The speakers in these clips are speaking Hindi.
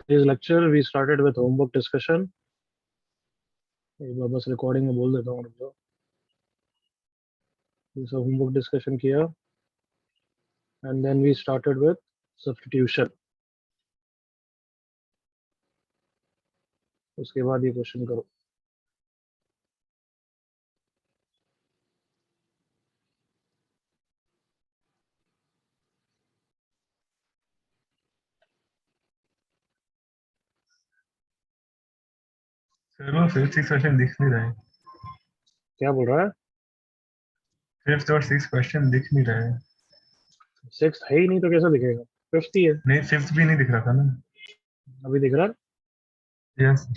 Today's lecture we started with homework discussion. एक बार बस रिकॉर्डिंग में बोल देता हूँ रुक जाओ. जैसे homework discussion किया and then we started with substitution. उसके बाद ये क्वेश्चन करो. सर वो फिफ्थ सिक्स क्वेश्चन दिख नहीं रहे. क्या बोल रहा है? फिफ्थ और सिक्स क्वेश्चन दिख नहीं रहे. सिक्स है ही नहीं तो कैसा दिखेगा? फिफ्थ ही है. नहीं फिफ्थ भी नहीं दिख रहा था ना. अभी दिख रहा है? यस.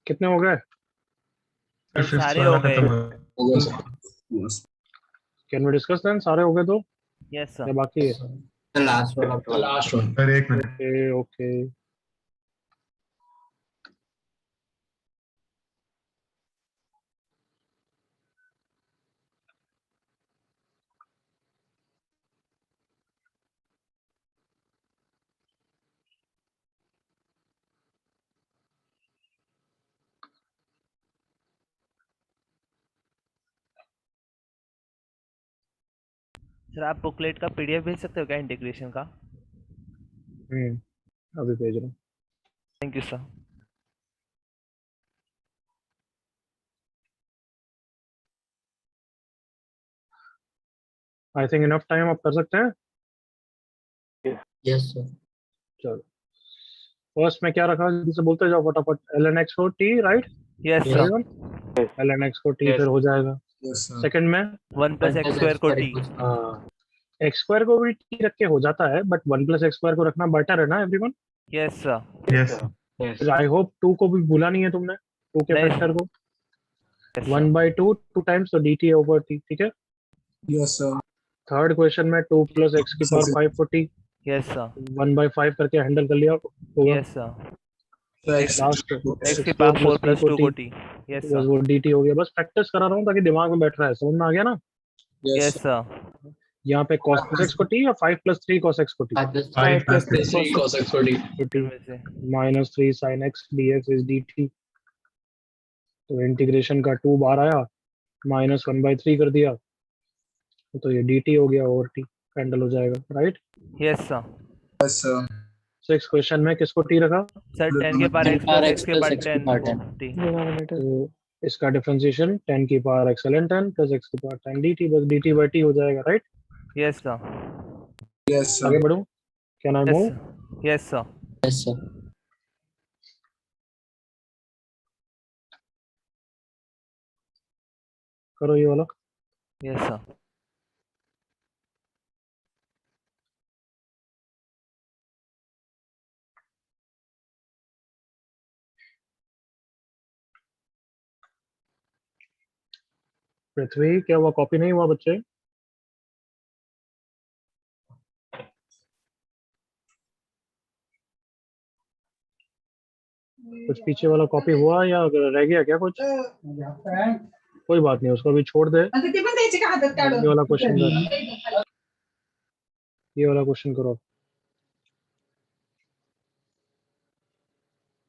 कितने हो गए? फिफ्थ सारे वाला हो गए. खत्म हो गया. Can we discuss then? सारे हो गए तो यस या सर. बाकी है? The last one. सर एक मिनट. Okay okay. सर आप बुकलेट का पीडीएफ भेज सकते हो क्या इंटीग्रेशन का? अभी भेज रहा हूँ. Thank you sir. I think enough time आप कर सकते हैं. Yes, sir. चलो फर्स्ट में क्या रखा जिसे बोलते जाओ फटाफट. ln x को t right. Yes sir. ln x को t फिर हो जाएगा. Yes sir. सेकंड में 1 प्लस एक्स स्क्वायर को टी. x स्क्वायर को भी t रख के हो जाता है बट 1 प्लस एक्स स्क्वायर को रखना बेटर है ना everyone. Yes sir. Yes. I hope 2 को भी भूला नहीं है तुमने. 2 के नहीं. फैक्टर को Yes, 1 sir. by 2 2 टाइम्स तो dt ओवर t. ठीक है. Yes sir. थर्ड क्वेश्चन में 2 प्लस x की पावर 5 को t यस सर. 1 by 5 करके हैंडल कर लिया होगा. Yes sir. लास्ट एक्स की पावर 4 प्लस 2 को टी. यस बस वो dt हो गया। बस प्रैक्टिस करा रहा हूँ ताकि दिमाग में बैठ रहा है, समझ में आ गया ना। Yes sir. यहाँ पे cos x को t या 5 + 3 cos x को t 5 plus plus 3 3 cos x for d. तो t में से -3 sin x dx is dt। तो इंटीग्रेशन का 2 बार आया, -1/3 कर दिया, तो ये dt हो गया ओवर t, कैंडल हो जाएगा, right. Yes sir. Yes, sir. 6 question में किसको t रखा, सर 10 के power 10 x power plus x x के plus पावर x की 10 power को 10. t। तो इसका डिफरेंशिएशन 10 की पावर x ln 10 + x की पावर 10 dt, बस dt/t हो जाएगा, right. Yes sir. Yes, sir. आगे बढ़ूं, can I yes move. Sir. Yes sir. Yes, sir. करो ये वाला। Yes sir. पृथ्वी, क्या हुआ, कॉपी नहीं हुआ बच्चे? कुछ पीछे वाला कॉपी हुआ या रह गया क्या कुछ? कोई बात नहीं, उसको भी छोड़ दे। ये वाला क्वेश्चन कर, ये वाला क्वेश्चन करो।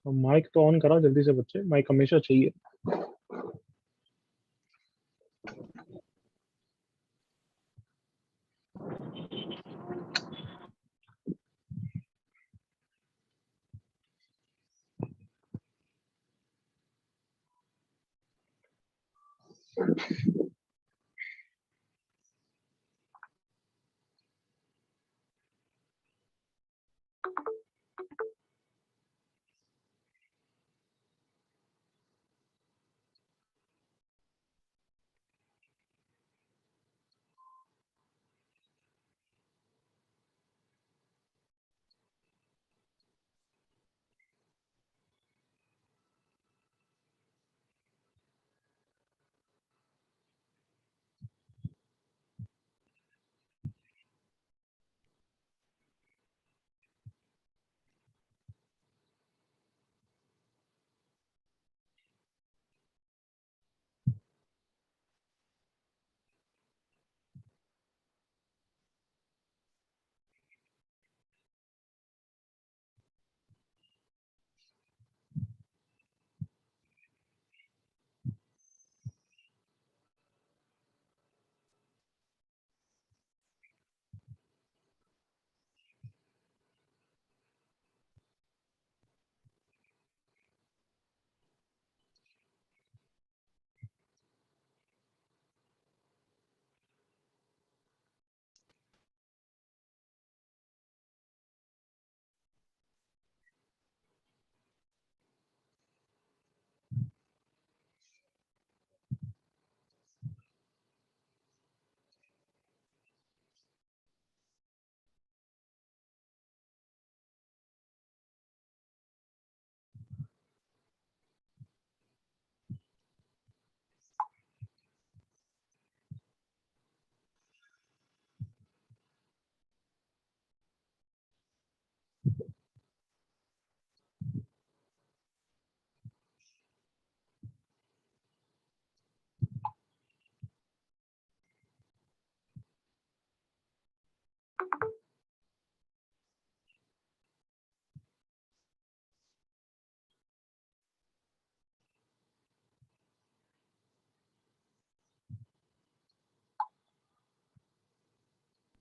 माइक तो ऑन करा जल्दी से बच्चे, माइक हमेशा चाहिए।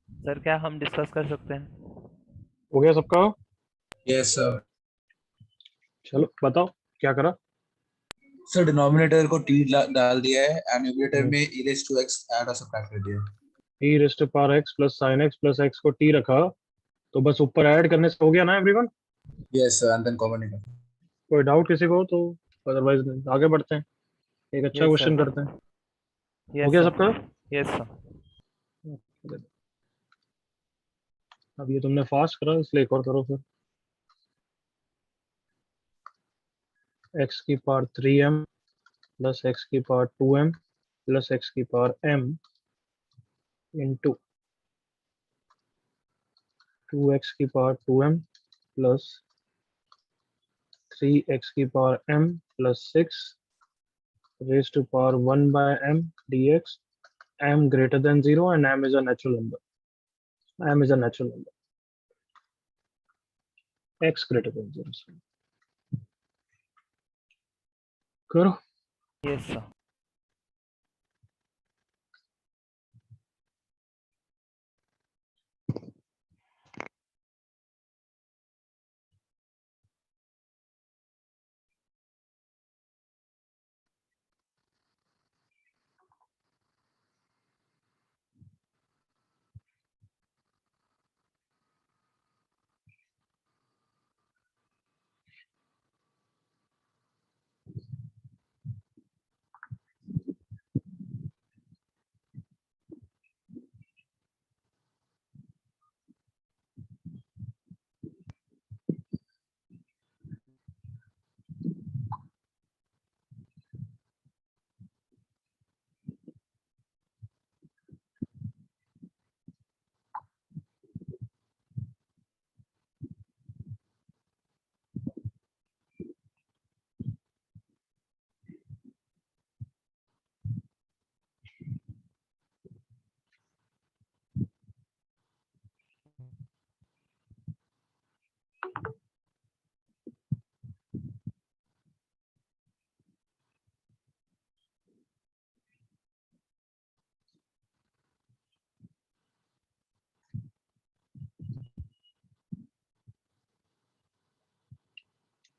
सर क्या हम डिस्कस कर सकते हैं? हो गया सबका? Yes, sir. चलो बताओ क्या करा। सर डिनोमिनेटर को t डाल दिया है एंड न्यूमरेटर में e raised to x add और सब्ट्रैक्ट कर दिया है. e⁻x + sin x + x को t रखा, तो बस ऊपर ऐड करने से हो गया ना everyone? Yes, sir. And then common निकाल. कोई डाउट किसी को तो? अदरवाइज आगे बढ़ते हैं, एक अच्छा यस क्वेश्चन सर। करते हैं। हो यस गया सर। सबका? Yes sir. अब ये तुमने फास्ट करा इसलिए एक और करो फिर। x की पावर 3m + x की पावर 2m + x की पावर m इंटू 2x की पावर 2m + 3x की power m + 6 raised to power 1 by m dx, m greater than 0 and m is a natural number. M is a natural number. X greater than 0. करो. Yes sir.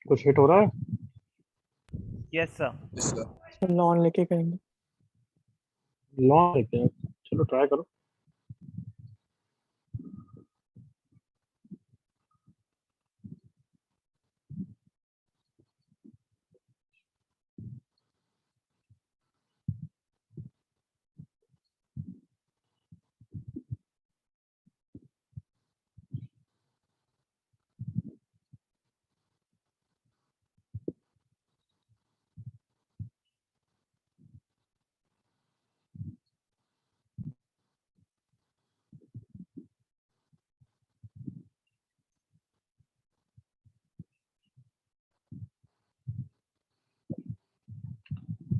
कुछ हिट हो रहा है? Yes sir. Yes, sir. Lawn लेके करेंगे. लॉन्ग लेते हैं. चलो ट्राई करो.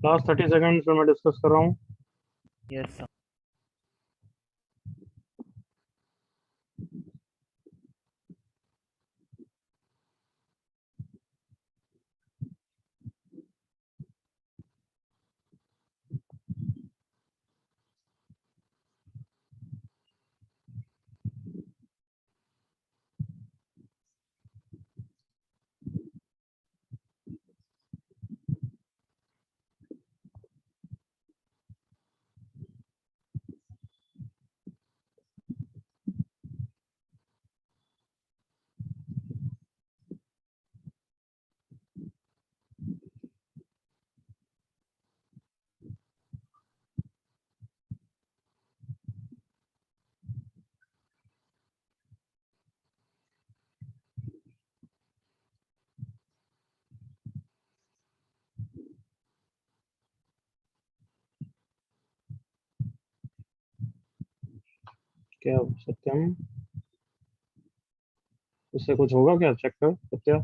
लास्ट 30 सेकंड्स में मैं डिस्कस कर रहा हूँ. Yes sir. क्या सत्यम? इससे कुछ होगा क्या? चेक कर सत्या.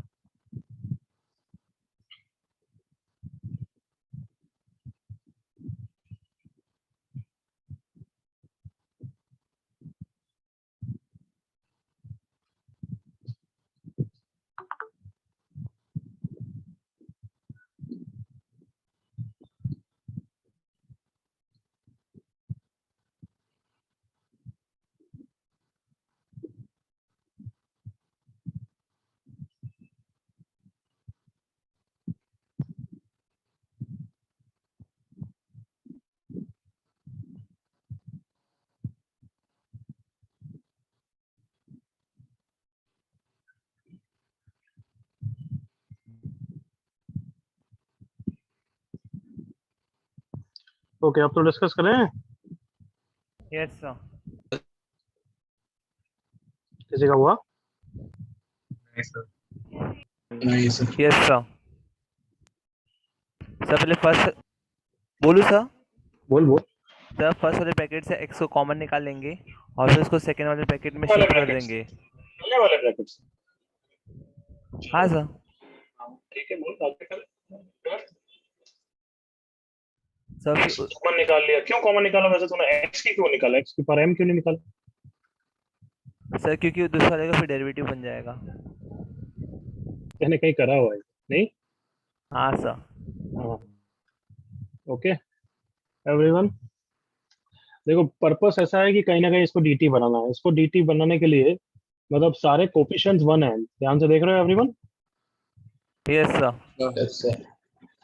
ओके, अब तो डिस्कस करें. Yes sir. किसी का हुआ? नहीं सर. नहीं sir. Yes sir. सर पहले फर्स्ट बोलूँ सर. बोल बोल. सर फर्स्ट वाले पैकेट से x को कॉमन निकाल लेंगे और फिर उसको सेकेंड वाले पैकेट में वाले शिफ्ट कर brackets. देंगे. पहले वाले ब्रैकेट्स. हाँ सर. ठीक है, बोल आगे कर. सर कॉमन निकाल लिया। क्यों कॉमन निकाला? वैसे तूने x की क्यों निकाला? x की पर m क्यों नहीं निकाला? सर क्योंकि दूसरा वाले का फिर डेरिवेटिव बन जाएगा। मैंने कहीं करा हुआ है? नहीं। हाँ सर। हाँ। ओके एवरीवन, देखो पर्पस ऐसा है कि कहीं ना कहीं इसको dt बनाना है। इसको dt बनाने के लिए मतलब सारे कोफिशिएंट्स 1 है। ध्यान से देख रहे हो एवरीवन? Yes sir.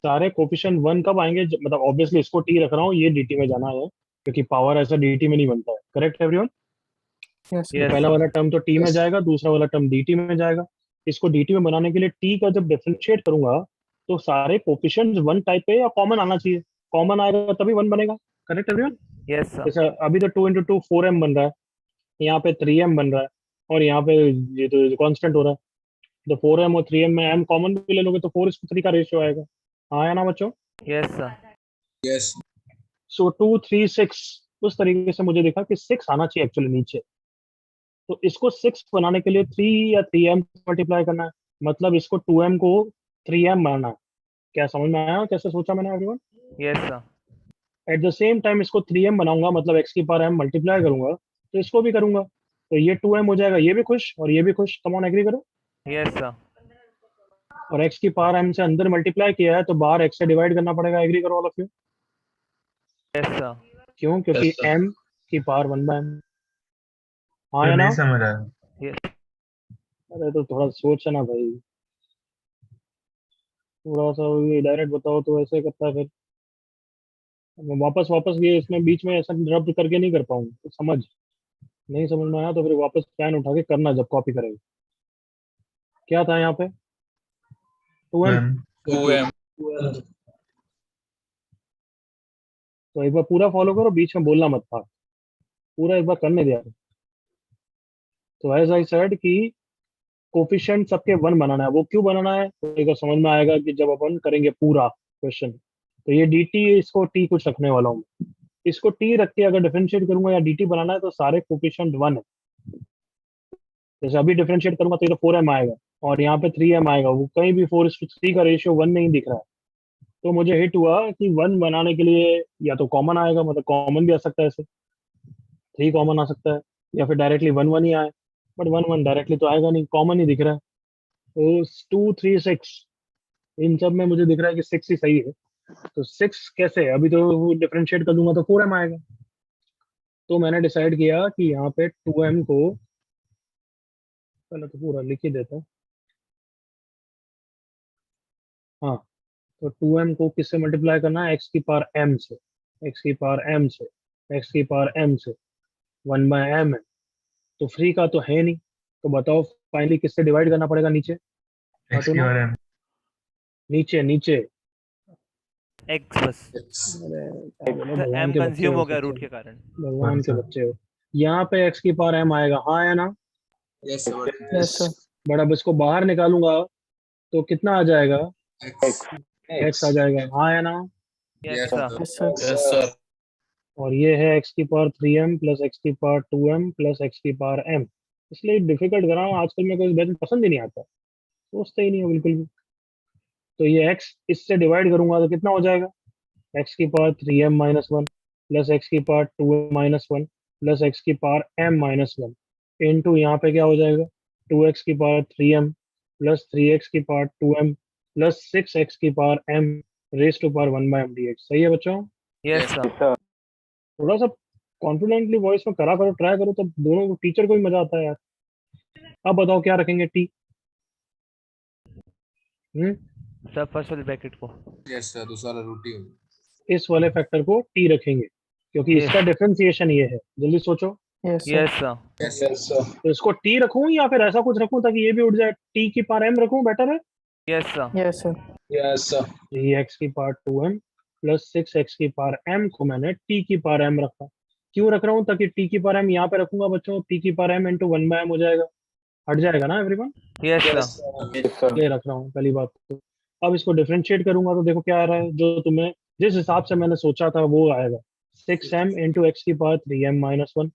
सारे कोफिशिएंट 1 कब आएंगे? मतलब ऑब्वियसली इसको t रख रहा हूँ, ये dt में जाना है क्योंकि पावर ऐसा dt में नहीं बनता है। Correct everyone? यस तो यस पहला वाला सर। टर्म तो t में जाएगा, दूसरा वाला टर्म dt में जाएगा। इसको dt में बनाने के लिए t का जब डिफरेंशिएट करूंगा तो सारे कोफिशिएंट्स 1 टाइप पे या कॉमन आना चाहिए। कॉमन आएगा तभी 1 बनेगा। Correct everyone? Yes sir. जैसे अभी तो 2 इंटू 2 4m बन रहा है, यहाँ पे 3m बन रहा है, और यहाँ पे ये तो कांस्टेंट हो रहा है। तो 4m और 3m में m कॉमन भी ले लोगे तो 4:3 का रेशियो आएगा। हाँ या ना बच्चों? Yes sir. यस सो 2 3 6 उस तरीके से मुझे दिखा कि 6 आना चाहिए एक्चुअली नीचे। तो इसको 6 बनाने के लिए 3 या 3m मल्टीप्लाई करना है, मतलब इसको 2m को 3m बनाना है। क्या समझ में आया कैसे सोचा मैंने everyone? Yes sir. At the same time इसको 3m बनाऊंगा, मतलब x की पावर m मल्टीप्लाई करूंगा तो इसको भी करूंगा, तो ये 2m हो जाएगा। ये भी खुश और ये भी खुश। कम ऑन एग्री करो। Yes sir. और x की पावर m से अंदर मल्टीप्लाई किया है तो बाहर x से डिवाइड करना पड़ेगा। एग्री करो all of you? Yes sir. क्यों? क्योंकि m की पावर 1/m। हाँ तो या ना? नहीं समझ आया। यस अरे तो थोड़ा सोच ना भाई, थोड़ा सा ये डायरेक्ट बताओ तो ऐसे करता है फिर। मैं वापस वापस ये इसमें बीच में ऐसा रब्द करके नहीं कर पाऊंगा तो समझ। नहीं समझ में आया तो फिर वापस पेन उठा के करना जब कॉपी करेगा। क्या था यहाँ पे? 2m। मैम 2m तो एक बार पूरा फॉलो करो, बीच में बोलना मत था। पूरा एक बार करने दिया। तो एज आई सेड कि कोफिशिएंट सबके 1 बनाना है। वो क्यों बनाना है तो एक बार समझ में आएगा कि जब अपन करेंगे पूरा क्वेश्चन। तो ये dt, इसको t कुछ रखने वाला हूँ। इसको t रख के अगर डिफरेंशिएट करूंगा या dt बनाना है तो सारे कोफिशिएंट 1 है। जैसे अभी डिफरेंशिएट करूंगा तो ये तो 4m आएगा और यहाँ पे 3m आएगा। वो कहीं भी 4:3 का रेशियो 1 नहीं दिख रहा है। तो मुझे हिट हुआ कि 1 बनाने के लिए या तो कॉमन आएगा, मतलब कॉमन भी आ सकता है, ऐसे 3 कॉमन आ सकता है, या फिर डायरेक्टली 1 1 ही आए। बट 1 1 डायरेक्टली तो आएगा नहीं, कॉमन ही दिख रहा है। तो 2 3 6 इन सब में मुझे दिख रहा है कि 6 ही सही है। तो 6 कैसे? अभी तो डिफरेंशिएट कर दूंगा तो 4m आएगा। तो मैंने डिसाइड किया कि यहाँ पे 2m को पहले तो पूरा लिख ही देता हूँ। हाँ, तो 2m को किससे मल्टीप्लाई करना है? x की पावर m से। x की पावर m से, x की पावर m से 1/m है। तो फ्री का तो है नहीं, तो बताओ फाइनली किससे डिवाइड करना पड़ेगा नीचे? एक्स तो की ना और एम नीचे नीचे। एक्स बस। अरे क्या बोले, सर भगवान एम के बच्चे कंज्यूम हो हो गया सच्चे। रूट के कारण। भगवान के सर बच्चे हो। यहाँ पे x की पावर m आएगा, हाँ या ना? Yes yes sir. बट अब इसको बाहर निकालूंगा तो कितना आ जाएगा? एक्स x आ जाएगा, हाँ या ना? Yes yes sir. Yes sir. Yes sir और ये है x की पावर 3m प्लस x की पावर 2m प्लस x की पावर m। इसलिए डिफिकल्ट कर रहा हूँ आजकल। मेरे को वैसे पसंद ही नहीं आता, सोचते ही नहीं हो बिल्कुल भी। तो ये x इससे डिवाइड करूंगा तो कितना हो जाएगा? x की पावर 3m-1 प्लस x की पावर 2m-1 प्लस x की पावर m-1 इंटू यहाँ पे क्या हो जाएगा? 2x की पावर 3m प्लस 3x की पावर 2m प्लस 6x की power m raise to power 1/m dx। सही है बच्चों? Yes sir. थोड़ा सा कॉन्फिडेंटली वॉइस में करा करो, ट्राई करो, तब दोनों टीचर को भी मजा आता है यार। अब बताओ क्या रखेंगे टी? सर फर्स्ट वाले ब्रैकेट को। यस सर दूसरा वाला रूट ही होगा। इस वाले फैक्टर को टी रखेंगे क्योंकि यस इसका डिफरेंशिएशन ये है। जल्दी सोचो। Yes sir. Yes sir. Yes sir तो इसको टी रखूं या फिर ऐसा कुछ रखूं ताकि ये भी उठ जाए? टी की पावर m रखूं बेटर है? Yes sir. Yes sir. Yes sir ये x की पावर 2m प्लस 6x की पावर m को मैंने t की पावर m रखा। क्यों रख रहा हूँ? ताकि t की पावर m यहाँ पे रखूंगा बच्चों, t की पावर m इंटू 1/m हो जाएगा। हट जाएगा ना एवरीवन? Yes yes sir. ये रख रहा हूँ पहली बात तो। अब इसको डिफरेंशिएट करूंगा तो देखो क्या आ रहा है, जो तुम्हें जिस हिसाब से मैंने सोचा था वो आएगा। 6m इंटू एक्स की power 3m-1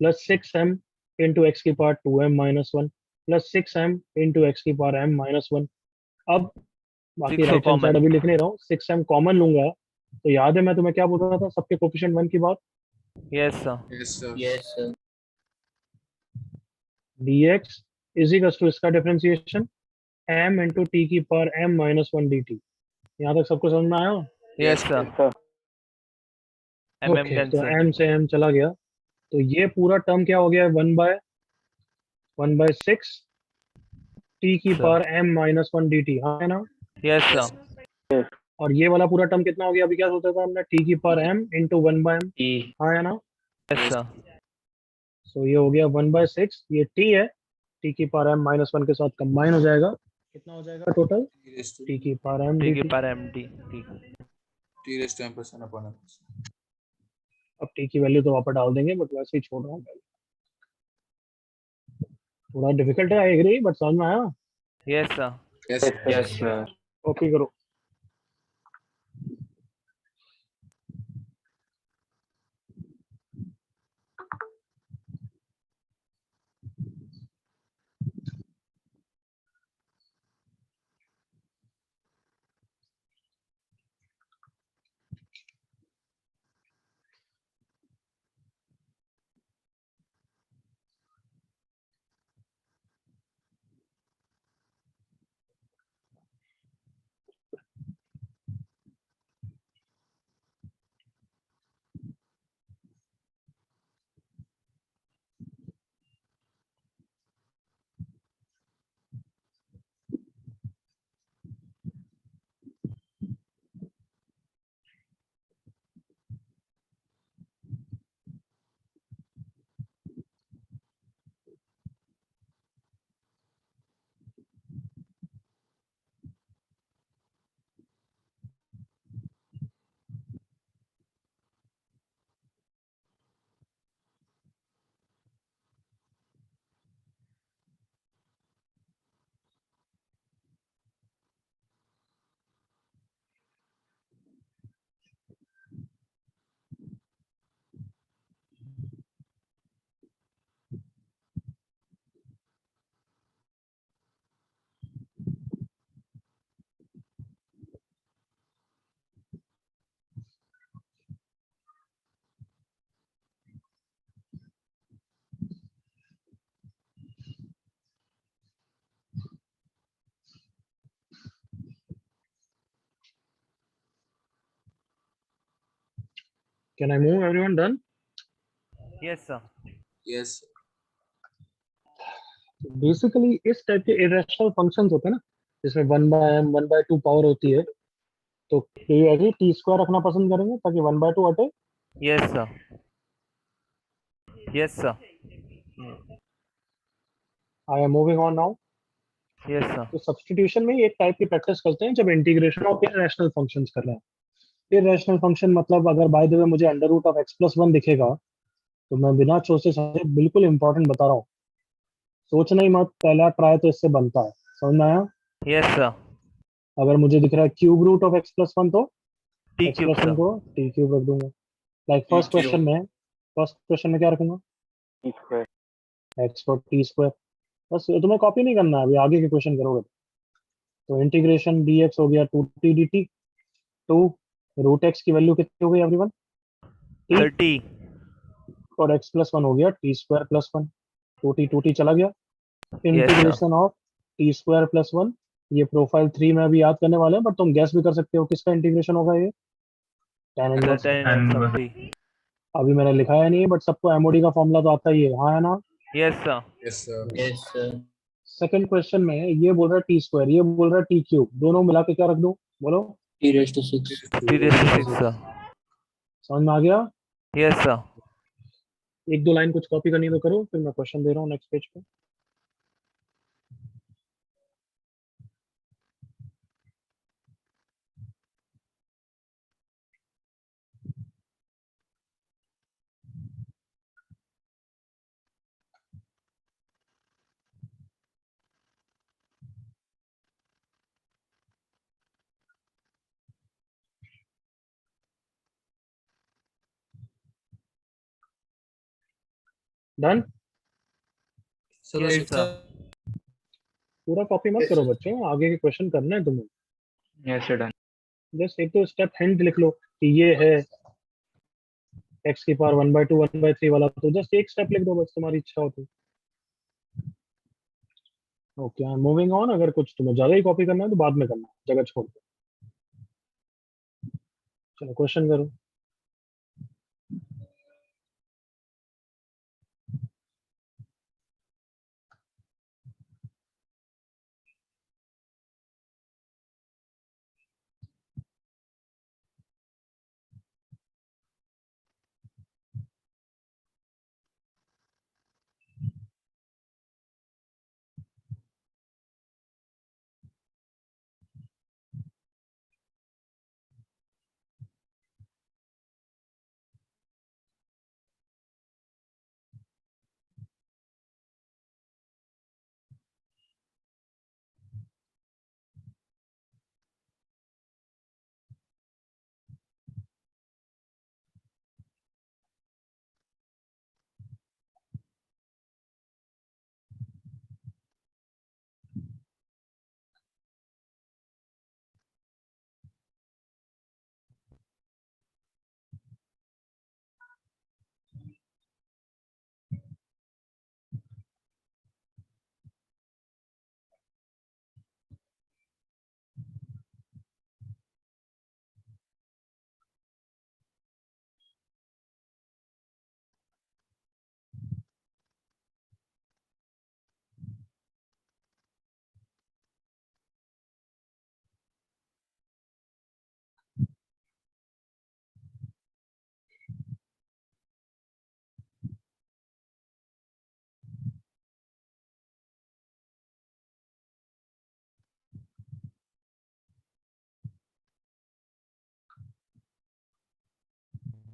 plus 6m into x की power 2m-1 plus 6m into x की पावर m-1। अब बाकी 6 को राइट हैंड साइड कॉमन। अभी लिख नहीं रहा हूँ, 6m कॉमन लूंगा तो याद है मैं तुम्हें क्या बोल रहा था सबके कोफिशिएंट 1 की बात? Yes sir. Yes, sir. Yes, sir. dx is equal to इसका डिफरेंशिएशन m इंटू टी की पावर m माइनस 1 dt। यहाँ तक सबको समझ में आया? Yes sir. Sir. Um okay, तो कैंसिल। m से m चला गया, तो ये पूरा टर्म क्या हो गया? 1/6 टी की sir. Power m minus 1 dt, हाँ है ना? Yes sir. और ये वाला पूरा टर्म कितना हो गया? अभी क्या सोचा था हमने? टी की power m into 1/m, E. हाँ है ना? Yes sir. सो ये हो गया 1/6, ये टी है, टी की पावर m माइनस 1 के साथ कंबाइन हो जाएगा, कितना हो जाएगा total? T raised to T की पावर m टी के dt। पार M T T. T raised to m plus 1 upon m. अब टी की वैल्यू तो वापस डाल देंगे, बट वैसे ही छोड़ रहा हूँ पहले। थोड़ा डिफिकल्ट है, आई एग्री, बट समझ में आया? Yes sir. Yes, sir. Yes, sir. Copy करो। Can I move? Everyone done? Yes sir. Yes. Basically इस टाइप के इरेशनल फंक्शंस होते हैं ना, जिसमें 1/m 1/2 पावर होती है, तो ये एग्री टी स्क्वायर रखना पसंद करेंगे ताकि 1/2 हटे। Yes sir. Yes sir. I am moving on now. Yes sir. तो सब्स्टिट्यूशन में एक टाइप की प्रैक्टिस करते हैं जब इंटीग्रेशन ऑफ इरेशनल फंक्शंस कर रहे हैं। इरेशनल फंक्शन मतलब अगर बाय द वे मुझे under root of x plus 1 दिखेगा, तो मैं बिना सोचे समझे, बिल्कुल इंपॉर्टेंट बता रहा हूँ, सोचना ही मत, पहला ट्राई तो इससे बनता है। समझ में आया? Yes sir. अगर मुझे दिख रहा है cube root of x plus 1, तो T x cube plus 1 sir. को टी क्यूब रख दूंगा। Like T cube. First question में क्या रखूंगा? E square. x को टी स्क्वायर। बस तुम्हें कॉपी नहीं करना है, अभी आगे के क्वेश्चन करोगे। तो इंटीग्रेशन dx हो गया 2t dt, 2 रूट x की वैल्यू कितनी हो गई एवरीवन? t, sir T. और x प्लस 1 हो गया टी स्क्वायर प्लस 1, 2t चला गया। Yes sir. Integration of t square plus 1, ये प्रोफाइल 3 में अभी याद करने वाले हैं, बट तुम गैस भी कर सकते हो किसका इंटीग्रेशन होगा ये? tan sir inverse. Ten And of T. अभी मैंने लिखा है नहीं, बट सबको एमओडी का फॉर्मूला तो आता ही है, हाँ है ना? Yes sir. Yes, sir. Yes, sir. Second question में ये बोल रहा है टी स्क्वायर, ये बोल रहा है टी क्यूब, दोनों मिला के क्या रख दूं? बोलो। T raised to 6. T raise to six sir. समझ में आ गया? Yes sir. एक दो लाइन कुछ कॉपी करनी है तो करो, फिर मैं क्वेश्चन दे रहा हूँ नेक्स्ट पेज पे। Done? Sir, Yes, right, sir. पूरा कॉपी मत Yes, करो sir. बच्चों, आगे के क्वेश्चन करने हैं तुम्हें। Yes, sir. Done. जस्ट एक तो स्टेप हिंट लिख लो कि ये है x की पावर 1/2 1/3 वाला, तो जस्ट एक स्टेप लिख दो बस, तुम्हारी इच्छा हो तो। Okay, I am moving on. अगर कुछ तुम्हें ज्यादा ही कॉपी करना है तो बाद में करना, जगह छोड़ दो। चलो क्वेश्चन करो।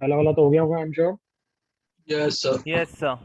पहला वाला तो हो गया होगा, I am sure. Yes sir. Yes sir.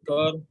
Sir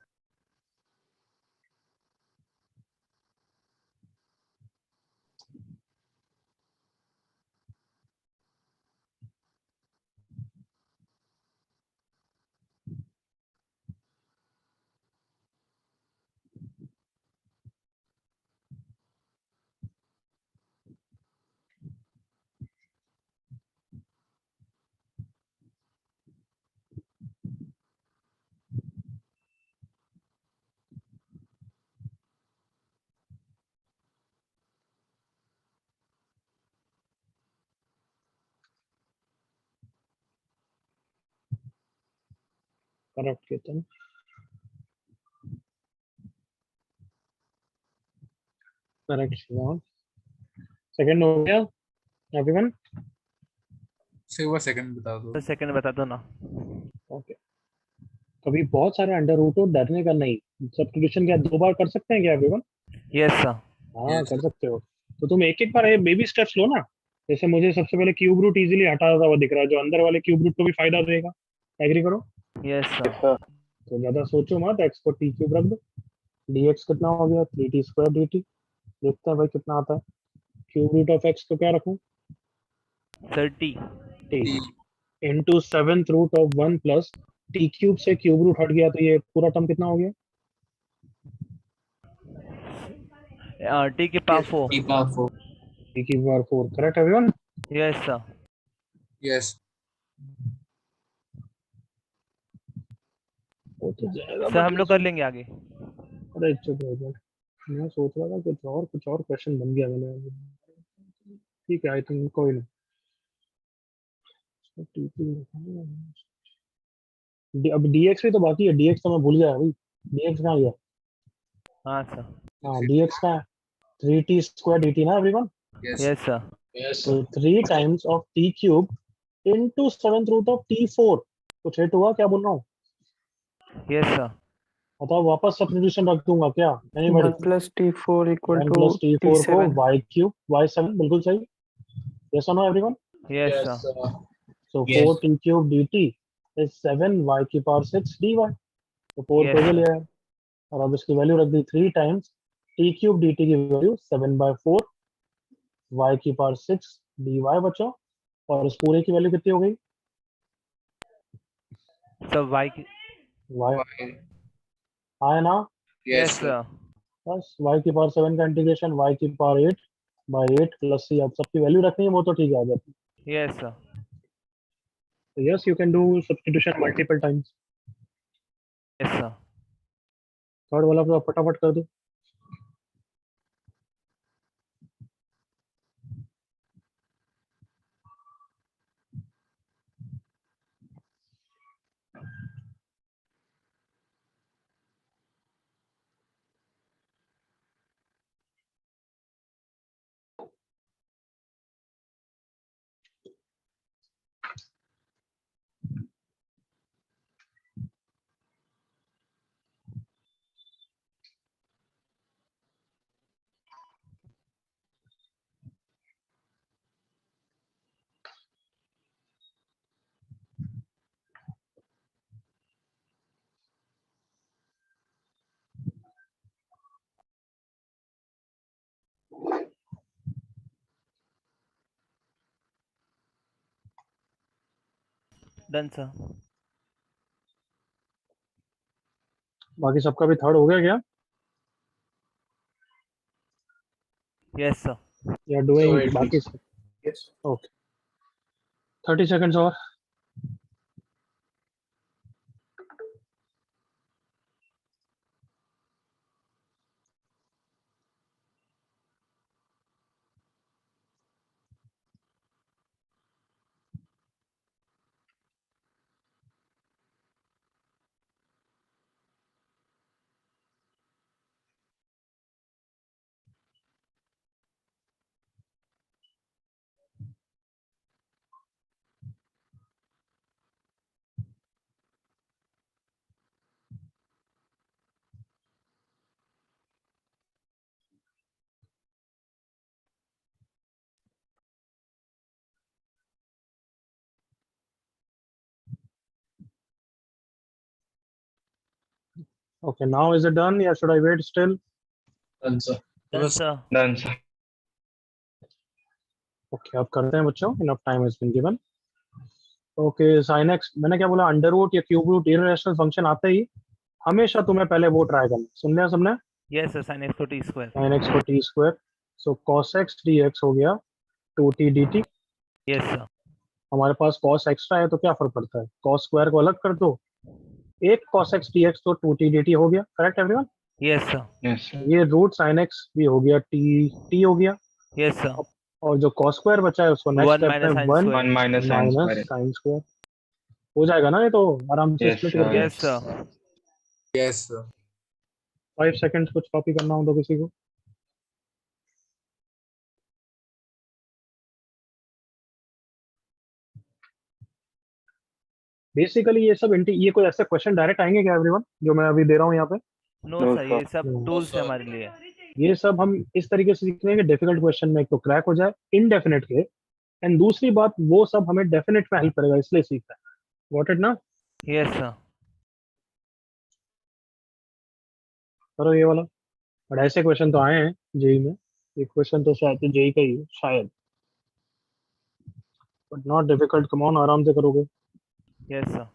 correct Ketan. Correct Shivan. Second हो गया एवरीवन। से वो सेकंड बता दो। तो सेकंड बता दो ना। ओके, कभी बहुत सारे अंडर रूट हो, डरने का नहीं। सब्स्टिट्यूशन क्या 2 बार कर सकते हैं क्या एवरीवन? Yes sir. हाँ यस कर सकते हो। तो तुम एक एक बार बेबी स्टेप्स लो ना। जैसे मुझे सबसे पहले क्यूब रूट इजीली हटा हुआ दिख रहा है, जो अंदर वाले क्यूब रूट को भी फायदा देगा। एग्री करो। Yes sir. सर तो ज्यादा सोचो मत, एक्स को टी क्यूब रख दो। dx कितना हो गया? 3t² dt। देखते हैं भाई कितना आता है। क्यूब रूट ऑफ एक्स को क्या रखूं? 30। T t into 7th root of 1 plus t cube से क्यूब रूट हट गया, तो ये पूरा टर्म कितना हो गया? टी की पावर 4। T power 4। टी की power 4। Correct everyone. Yes sir. Yes वो तो जाएगा सर हम बट लोग कर लेंगे आगे। अरे चुप हो जा, मैं सोच रहा था कुछ और क्वेश्चन बन गया मैंने। ठीक है, आई थिंक कोई नहीं। अब डीएक्स भी तो बाकी है, डीएक्स तो मैं भूल गया भाई। डीएक्स कहाँ गया? हाँ सर। हाँ डीएक्स का है 3t² dt ना everyone. Yes. Yes sir. Yes. तो 3 times of t cube into 7th root of t4। कुछ हिट हुआ क्या बोल रहा हूँ? Yes sir. बताओ, वापस सब्स्टिट्यूशन रख दूंगा क्या? एनीबॉडी? 1 + T4 = 1 + t4 को T7। y³ y7 बिल्कुल सही। यस और no everyone? Yes Yes. Sir. So Yes. 4t³ dt is 7 y⁴ 6 dy। तो 4 Yes, को भी sir. ले आए और अब इसकी वैल्यू रख दी 3 टाइम्स t³ dt की वैल्यू 7/4 y⁴ 6 dy बचा। और इस पूरे की वैल्यू कितनी हो गई? So y की y Fine. आया ना? yes Yes, sir. sir. बस y⁴ 7 का इंटीग्रेशन y⁴8/8 प्लस c। अब सबकी वैल्यू रखनी है वो तो ठीक है आ जाती Yes sir. है। Yes you can do substitution multiple times. Yes sir. Third वाला तो फटाफट कर दो। Done sir. बाकी सबका भी थर्ड हो गया क्या? Yes sir. या So डूइंग it बाकी means सब? yes. ओके 30 सेकंड्स और। Okay, now is it done? Yeah, should I wait still? Done, sir. Done Yes. sir. Done, sir. Okay, अब करते हैं बच्चों। Enough time has been given. Okay, sin x मैंने क्या बोला? अंडर रूट या क्यूब रूट इररेशनल फंक्शन आते ही हमेशा तुम्हें पहले वो ट्राई करना। सुन लिया सबने? Yes sir. Sin x to t square. sin x को t²। सो cos x dx हो गया 2t dt। Yes sir. हमारे पास cos एक्स्ट्रा है तो क्या फर्क पड़ता है? cos स्क्वायर को अलग कर दो, एक cos x dx तो 2t dt हो गया। Correct everyone? Yes sir. Yes, sir. ये रूट sin x भी हो गया, t हो गया। Yes sir. और जो cos स्क्वायर बचा है उसको नेक्स्ट 1 स्टेप minus में sin 1 square. 1 minus sin minus square. Sine square हो जाएगा ना? ये तो आराम से Yes, स्प्लिट sir. करके। Yes sir. Yes, sir. 5 seconds कुछ कॉपी करना हो तो किसी को। बेसिकली ये सब ये कोई ऐसे क्वेश्चन डायरेक्ट आएंगे क्या एवरीवन जो मैं अभी दे रहा हूँ यहाँ पे? No No, sir. sir. ये सब No. tools है sir. हमारे लिए. ये सब हम इस तरीके से सीख रहे हैं कि डिफिकल्ट क्वेश्चन में एक तो क्रैक हो जाए इनडेफिनेट के, एंड दूसरी बात वो सब हमें डेफिनेट में हेल्प करेगा, इसलिए सीखता है। गॉट इट ना? Yes sir. करो ये वाला। बट ऐसे क्वेश्चन तो आए हैं जेई में। ये क्वेश्चन तो शायद जेई का ही है शायद, but not difficult. Come on, आराम से करोगे। Yes sir.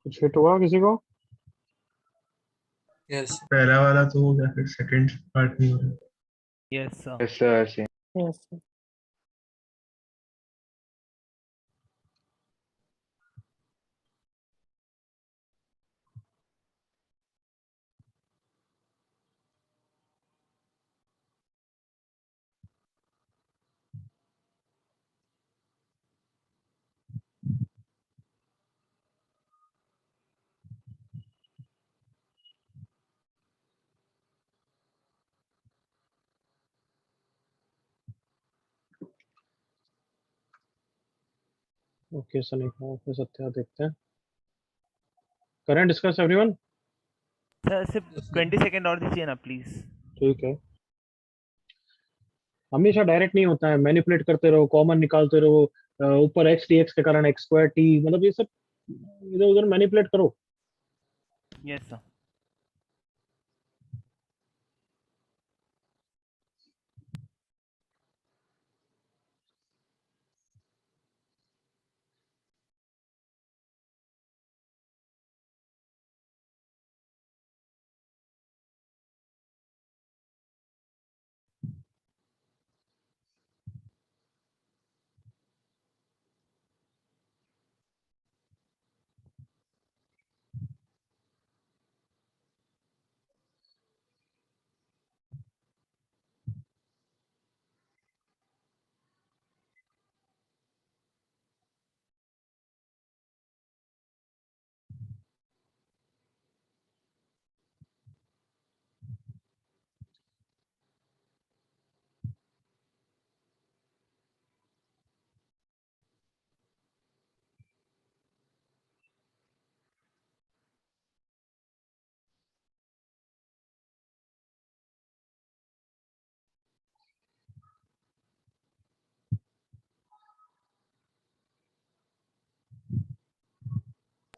कुछ हिट हुआ किसी को? यस पहला वाला तो हो गया, फिर सेकंड पार्ट नहीं हो रहा। Yes sir. Yes, sir. Same. Yes, sir. Okay Sunny, फिर सत्या देखते हैं। Current discuss everyone. सर सिर्फ 20 सेकेंड और दीजिए ना प्लीज। ठीक है, हमेशा डायरेक्ट नहीं होता है, मैनिपुलेट करते रहो, कॉमन निकालते रहो, ऊपर एक्स डी एक्स के कारण एक्स स्क्वायर टी, मतलब ये सब इधर उधर मैनिपुलेट करो। Yes sir.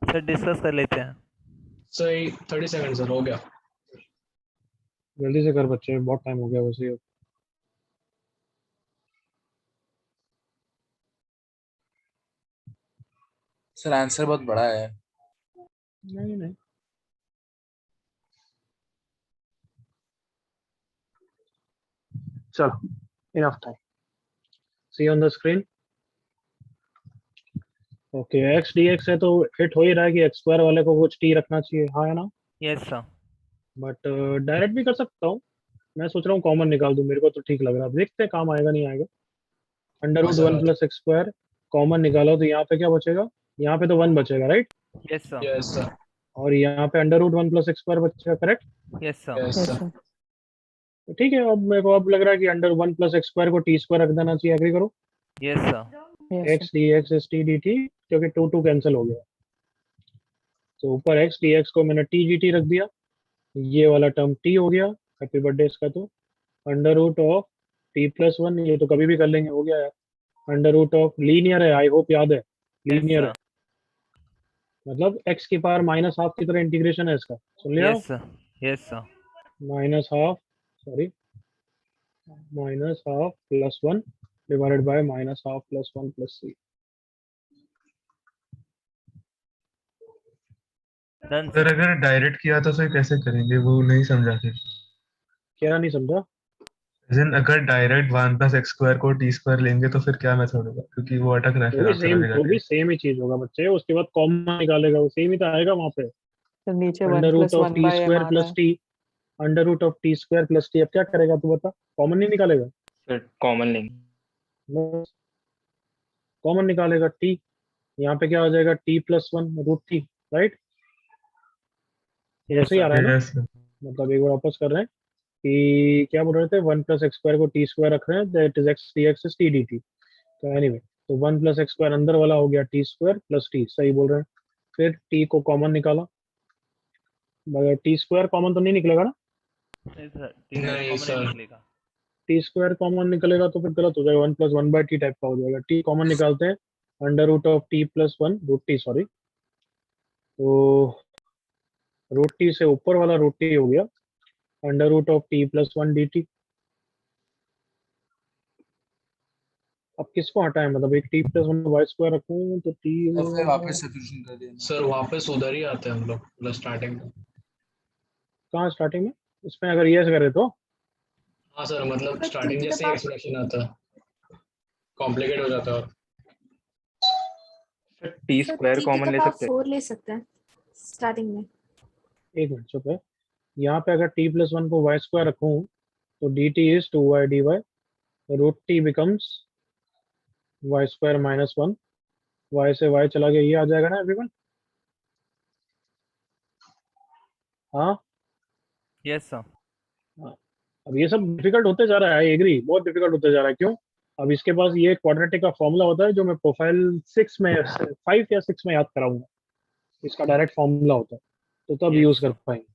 सर डिस्कस कर लेते हैं। सही 30 सेकंड सर हो गया। जल्दी से कर बच्चे, बहुत टाइम हो गया वैसे ही। सर आंसर बहुत बड़ा है। नहीं नहीं, चलो enough time. See on the screen. Okay, x d x है तो हिट हो ही रहा है कि एक्स स्क्वायर वाले को कुछ टी रखना चाहिए, हाँ है ना? Yes sir. बट डायरेक्ट भी कर सकता हूँ। मैं सोच रहा हूँ कॉमन निकाल दूं, मेरे को तो ठीक लग रहा है, अब देखते हैं काम आएगा नहीं आएगा। Under root one plus x square common निकालो तो यहाँ पे क्या बचेगा? यहाँ पे तो वन बचेगा, right? Yes sir. Yes sir. और यहाँ पे under root one plus x square बचेगा, correct? Yes sir. Yes Yes, sir. sir. तो ठीक है, अब मेरे को अब लग रहा है कि under one plus x square को टी स्क्वायर रख देना चाहिए, एग्री करो? Yes sir. Yes, sir. X d x S T D T, क्योंकि टू टू कैंसिल हो गया, तो ऊपर एक्स डी एक्स को मैंने टी जी टी रख दिया, ये वाला टर्म टी हो गया, हैप्पी बर्थडे इसका। तो under root of t plus one, ये तो कभी भी कर लेंगे, हो गया यार। अंडर रूट ऑफ लीनियर है, आई होप याद है, यस लीनियर है, सर। मतलब एक्स की पावर माइनस हाफ की तरह इंटीग्रेशन है इसका, सुन लिया? Yes sir. Yes sir. Minus half, sorry, minus half plus one divided by minus half plus one plus c. Done sir sir. अगर डायरेक्ट किया तो फिर कैसे करेंगे, वो नहीं समझा फिर। क्या नहीं समझा? अगर direct one plus x square को टी स्क्वायर लेंगे तो फिर क्या मेथड होगा, क्योंकि वो अटक रहा है वो फिर भी आंसर सेम, आगे वो जाके। भी सेम ही चीज होगा बच्चे, उसके बाद कॉमन निकालेगा, वो सेम ही तो आएगा वहां पे। तो नीचे under one root plus of one t by m square आ रहा प्लस है। T, under root of t square plus t, अब क्या करेगा तू बता? कॉमन नहीं निकालेगा? Sir, common link. कॉमन निकालेगा टी, यहाँ पे क्या हो जाएगा? T plus one root t, right? Yes वैसे ही आ सर। रहा है ना? Yes sir. मतलब एक बार वापस कर रहे हैं कि क्या बोल रहे थे, वन प्लस एक्स स्क्वायर को टी स्क्वायर रख रहे हैं, that is x d x is T D T. तो एनीवे, तो वन प्लस एक्स स्क्वायर अंदर वाला हो गया टी स्क्वायर प्लस टी, सही बोल रहे हैं। फिर टी को कॉमन निकाला, मगर टी स्क्वायर कॉमन तो नहीं निकलेगा ना? नहीं सर, टी स्क्वायर नहीं कॉमन सर। नहीं निकलेगा। टी स्क्वायर कॉमन निकलेगा तो फिर गलत हो जाएगा, one plus one by t type का हो जाएगा। टी कॉमन निकालते हैं, under root of t plus one root t, sorry, तो रूट टी से ऊपर वाला रूट टी हो गया under root of t plus one d t. अब किसको हटाएं, मतलब एक t plus one y square रखूं तो टी और फिर वापस सब्स्टिट्यूशन कर दिया सर वापस उधर ही आते हैं हम लोग मतलब स्टार्टिंग में। कहाँ स्टार्टिंग में, इसमें अगर ये करे तो हाँ सर मतलब पर स्टार्टिंग टी टू द जैसे पावर एक्सप्रेशन आता है कॉम्प्लिकेट हो जाता है और sir t sir square t two common the ले पावर सकते हैं 4 ले सकते हैं स्टार्टिंग में। एक मिनट चुप है। यहाँ पे अगर टी प्लस वन को वाई स्क्वायर रखूं तो d t is two y d y, root t becomes y square minus one, y से वाई चला गया, ये आ जाएगा ना एवरीवन। हाँ यस सर। हाँ। अब ये सब डिफिकल्ट होते जा रहा है, आई एग्री, बहुत डिफिकल्ट होते जा रहा है। क्यों? अब इसके पास ये क्वाड्रेटिक का फॉर्मूला होता है जो मैं प्रोफाइल 6 में 5 या 6 में याद कराऊंगा, इसका डायरेक्ट फॉर्मूला होता है, तो तब Yes, यूज कर sir. पाएंगे।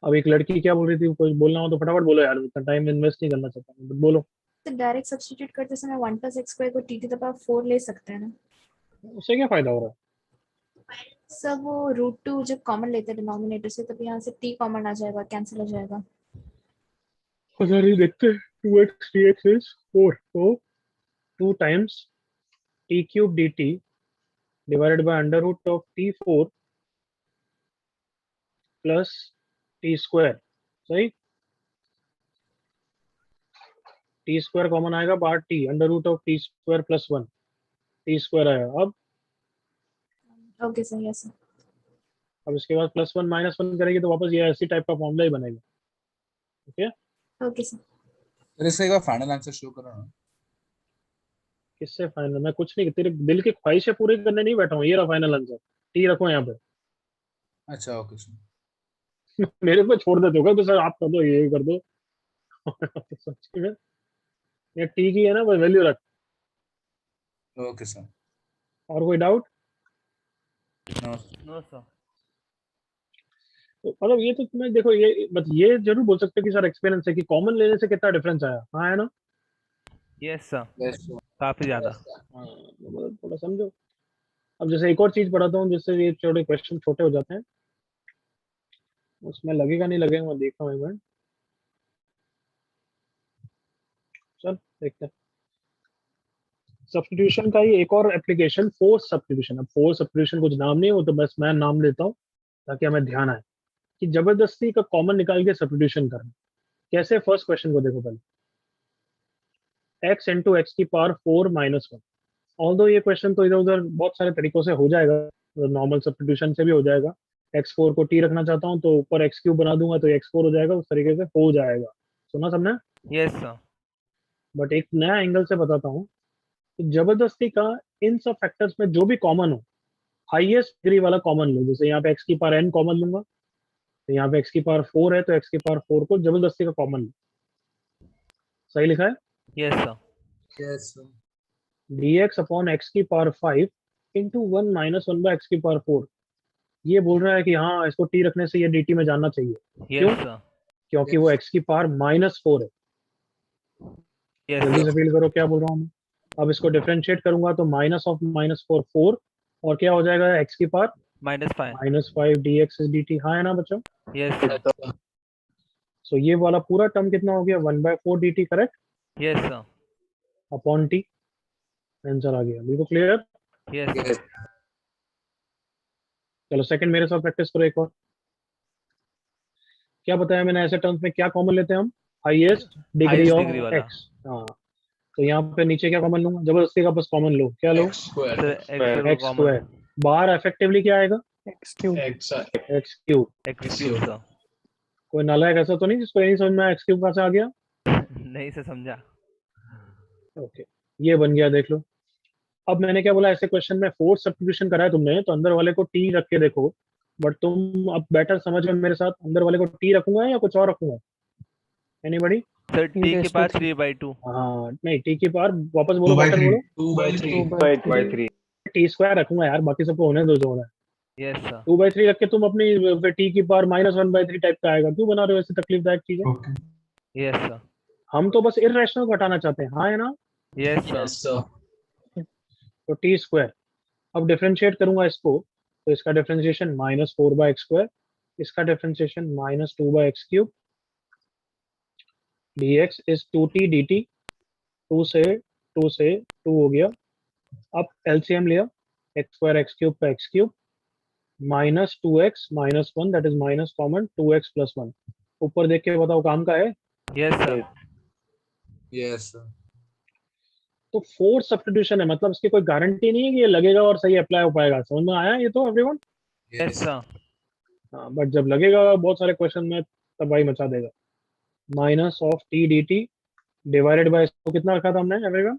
अब एक लड़की क्या बोल रही थी, कुछ बोलना हो तो फटाफट बोलो यार, इतना टाइम इन्वेस्ट नहीं करना चाहता हूं, but बोलो। तो डायरेक्ट सब्स्टिट्यूट करते समय 1 + x स्क्वायर को टी टू द पावर 4 ले सकते हैं ना उससे क्या फायदा हो रहा है? सर? वो √2 जब कॉमन लेते हैं डिनोमिनेटर से तब यहाँ से t कॉमन आ जाएगा, कैंसिल हो जाएगा। अगर ये देखते हैं 2x dx is 4, तो 2 times t cube dt divided by under root of t4 plus t square, सही। t स्क्वायर कॉमन आएगा बाहर, t under root of t square plus 1, t square आएगा। Okay sir, yes sir. अब इसके बाद प्लस 1 माइनस 1 करेगी तो वापस ये ऐसी टाइप का फॉर्मूला ही बनेगा। Okay, okay sir. फिर इसका एक बार फाइनल आंसर शो करो ना। किससे फाइनल? मैं कुछ नहीं, तेरे दिल की ख्वाहिशें पूरी करने नहीं बैठा हूँ, ये रहा फाइनल आंसर, टी रखो यहाँ पे। अच्छा ओके सर। मेरे पे छोड़ देते हो तो सर आप कर दो, ये कर दो। सच में ये टी की है ना, वैल्यू रख। Okay sir. और कोई डाउट? No no sir. तो मतलब ये तो तुम्हें देखो, ये बस ये जरूर बोल सकते हो कि सर एक्सपीरियंस है कि कॉमन लेने से कितना डिफरेंस आया। हाँ है ना? Yes sir, yes sir. काफी ज्यादा। हाँ तो मतलब थोड़ा समझो। अब जैसे एक और चीज पढ़ाता हूँ जिससे ये छोटे क्वेश्चन छोटे हो जाते हैं, उसमें लगेगा नहीं लगेगा मैं देखता हूँ एक मिनट। चल देखते हैं। सब्स्टिट्यूशन का ही एक और एप्लीकेशन, फोर्स सब्स्टिट्यूशन। अब फोर्स सब्स्टिट्यूशन कुछ नाम नहीं हो तो बस मैं नाम लेता हूँ ताकि हमें ध्यान आए कि जबरदस्ती का कॉमन निकाल के सब्स्टिट्यूशन करना कैसे। फर्स्ट क्वेश्चन को देखो पहले, x इंटू एक्स की पावर 4 माइनस 1। ऑल्दो ये क्वेश्चन तो इधर उधर बहुत सारे तरीकों से हो जाएगा, नॉर्मल सब्स्टिट्यूशन से भी हो जाएगा। x4 को t रखना चाहता हूँ तो ऊपर x क्यूब बना दूंगा तो x4 हो जाएगा, उस तरीके से हो जाएगा। सुना सबने? Yes sir. बट एक नया एंगल से बताता हूँ कि जबरदस्ती का इन सब फैक्टर्स में जो भी कॉमन हो, हाईएस्ट डिग्री वाला कॉमन लो। जैसे यहाँ पे x की पावर n कॉमन लूंगा, तो यहाँ पे x की पावर 4 है तो x की पावर 4 को जबरदस्ती का कॉमन लो। सही लिखा है? Yes sir. Yes sir. dx upon x की power 5 into 1 minus 1 by x की पावर 4। ये बोल रहा है कि हाँ इसको t रखने से ये dt में जानना चाहिए। क्यों? Yes sir. क्योंकि वो x की पावर -4 है। यस जल्दी से सर। फील करो क्या बोल रहा हूँ मैं। अब इसको डिफरेंशिएट करूंगा तो माइनस ऑफ -4 4, और क्या हो जाएगा x की पावर -5। -5 dx is dt। हाँ है ना बच्चों? Yes sir. सो ये वाला पूरा टर्म कितना हो गया, 1/4 dt, correct, yes sir. Upon t। Answer आ गया, बिल्कुल क्लियर। Yes yes. चलो सेकंड मेरे साथ प्रैक्टिस करो एक और। क्या बताया मैंने, ऐसे टर्म्स में क्या कॉमन लेते हैं हम? Highest degree highest of degree वाला। एक्स। हाँ, तो यहाँ पे नीचे क्या कॉमन लूंगा, जबरदस्ती का बस कॉमन लो, क्या लो? X square sir x x common. Square. बाहर इफेक्टिवली क्या आएगा? X cube. X x cube. X cube sir. कोई नालायक ऐसा तो नहीं जिसको यही समझ में एक्स क्यूब कहाँ से आ गया? नहीं से समझा। ओके, ये बन गया, देख लो। अब मैंने क्या बोला, ऐसे क्वेश्चन में फोर्स सब्स्टिट्यूशन कराया तुमने तो अंदर वाले को टी रख के देखो। बट तुम अब बेटर समझ में मेरे साथ, अंदर वाले को टी रखूंगा या कुछ और रखूंगा? एनीबडी? सर टी के पास 3/2। हाँ नहीं, टी की पावर वापस बोलो, 2/3 पैटर्न बोलो। 2/3 टी स्क्वायर रखूंगा यार, बाकी सबको होने दो जो होना है। Yes sir. 2/3 रख के तुम अपनी टी की पावर -1/3 टाइप का आएगा। क्यों बना रहे हो ऐसी तकलीफदायक चीजें? ओके। Yes sir. हम हम तो बस इर्रेशनल को हटाना चाहते हैं। हाँ है ना? Yes sir. यस सर तो टी स्क्वायर। अब डिफरेंशिएट करूंगा इसको तो इसका डिफरेंशिएशन -4/x², इसका differentiation -2/x³ dx is 2t dt। 2 से 2 से 2 हो गया। अब एलसीएम लिया, एक्स स्क्वायर एक्स क्यूब पे x cube minus 2x minus 1 that is minus common 2x plus 1। ऊपर देख के बताओ काम का है। Yes sir. Yes sir. तो फोर्स सब्स्टिट्यूशन है, मतलब इसकी कोई गारंटी नहीं है कि ये लगेगा और सही अप्लाई हो पाएगा। समझ में आया ये तो एवरीवन? Yes sir. हाँ, बट जब लगेगा बहुत सारे क्वेश्चन में तबाही मचा देगा। Minus of T D T divided by इसको कितना रखा था हमने एवरीवन?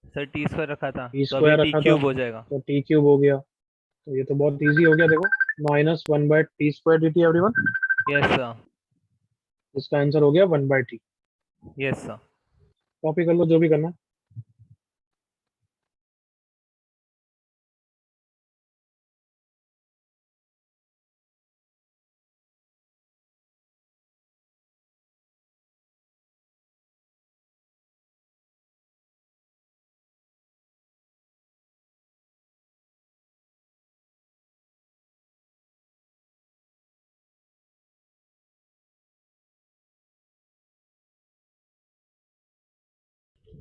सर टी स्क्वायर रखा था, टी तो अभी स्क्वायर टी रखा था, क्यूब हो जाएगा। तो टी क्यूब हो गया। तो ये तो बहुत इजी हो गया देखो, minus 1/t² dt everyone. Yes sir. इसका आंसर हो गया 1/t। Yes sir. कॉपी कर लो जो भी करना है।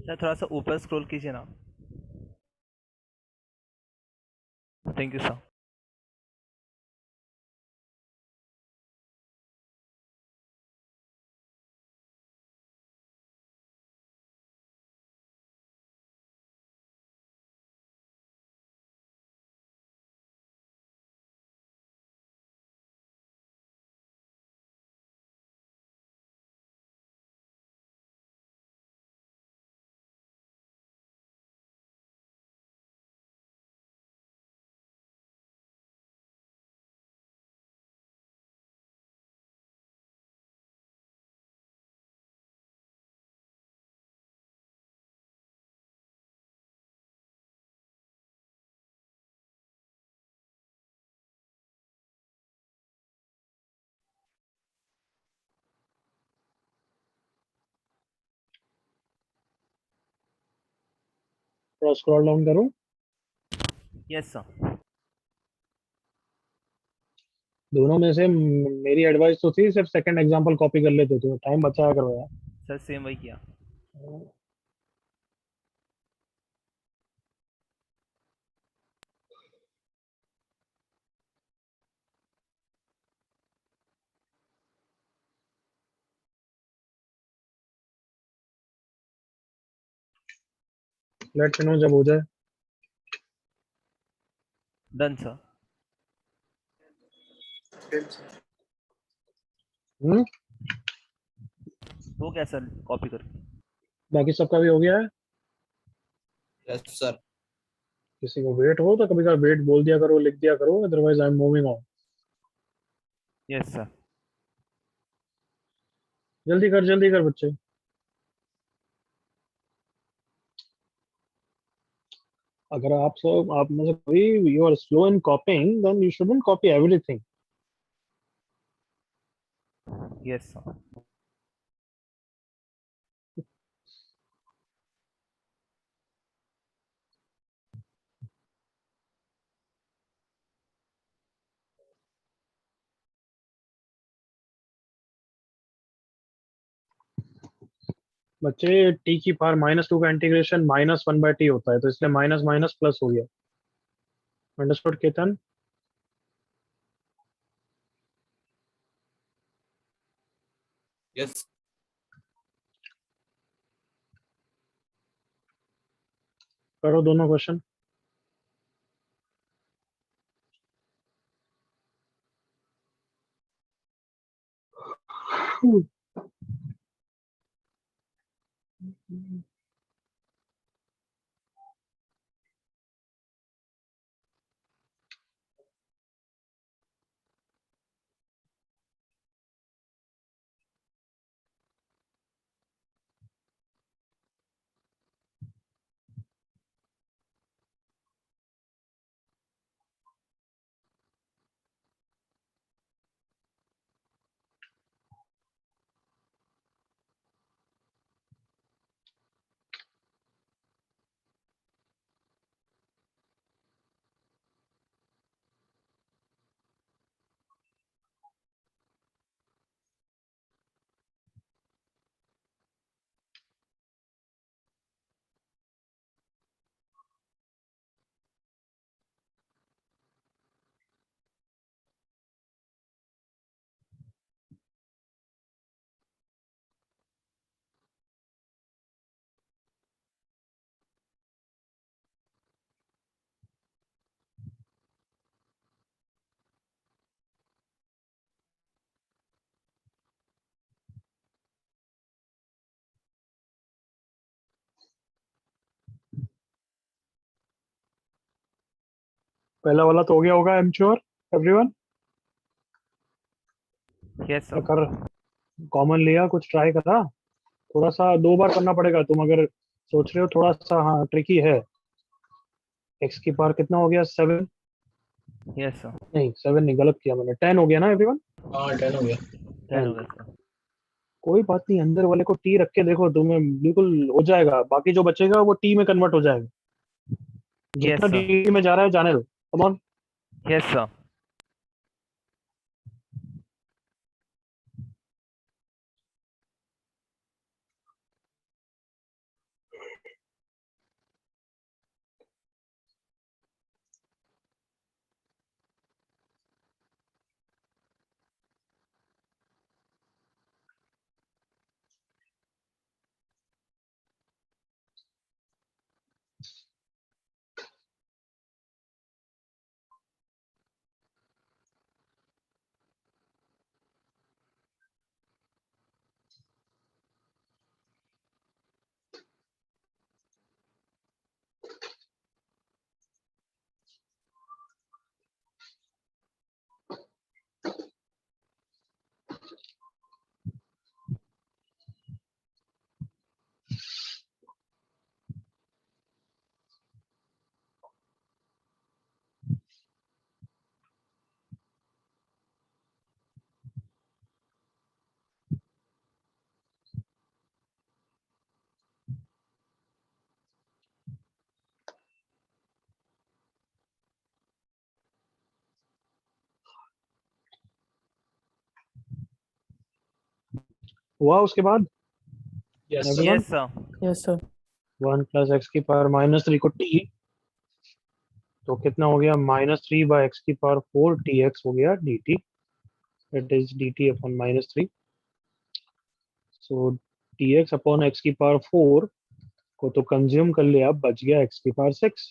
सर थोड़ा सा ऊपर स्क्रॉल कीजिए ना। Thank you sir. थोड़ा स्क्रॉल डाउन करूँ? Yes sir. दोनों में से मेरी एडवाइस तो थी सिर्फ सेकंड एग्जांपल कॉपी कर लेते थे, टाइम बचाया करो यार। सर सेम वही किया। लेट मी नो जब हो जाए। Done sir. हम्म, हो गया सर, कॉपी कर। बाकी सबका भी हो गया है। Yes sir. किसी को वेट हो तो कभी कभी वेट बोल दिया करो, लिख दिया करो, otherwise I am moving on. Yes sir. जल्दी कर बच्चे। अगर आप सब आप में से कोई you are slow in copying then you shouldn't copy everything. Yes sir. बच्चे टी की पावर -2 का इंटीग्रेशन -1/t होता है, तो इसलिए माइनस माइनस प्लस हो गया। अंडरस्टूड केतन? यस। करो दोनों क्वेश्चन। पहला वाला तो हो गया होगा, I am sure everyone. Yes sir. कर कॉमन लिया, कुछ ट्राई करा, थोड़ा सा 2 बार करना पड़ेगा। तुम अगर सोच रहे हो थोड़ा सा, हाँ ट्रिकी है। एक्स की पावर कितना हो गया, 7? Yes sir. नहीं 7 नहीं, गलत किया मैंने, 10 हो गया ना एवरीवन। हाँ 10 हो गया। 10 हो गया सर। कोई बात नहीं, अंदर वाले को टी रख के देखो, तुम्हें बिल्कुल हो जाएगा। बाकी जो बचेगा वो टी में कन्वर्ट हो जाएगा। यस जितना सर। टी में जा रहा है जाने दो, कम ऑन। Yes sir. हुआ उसके बाद yes sir. Everyone. Yes sir. Yes sir. 1 plus x की पावर -3 को टी, तो कितना हो गया, -3 बाय एक्स की पावर 4 टी एक्स हो गया D T. It is D T upon -3। So T x upon x की पावर 4 को तो कंज्यूम कर लिया, अब बच गया एक्स की पावर 6,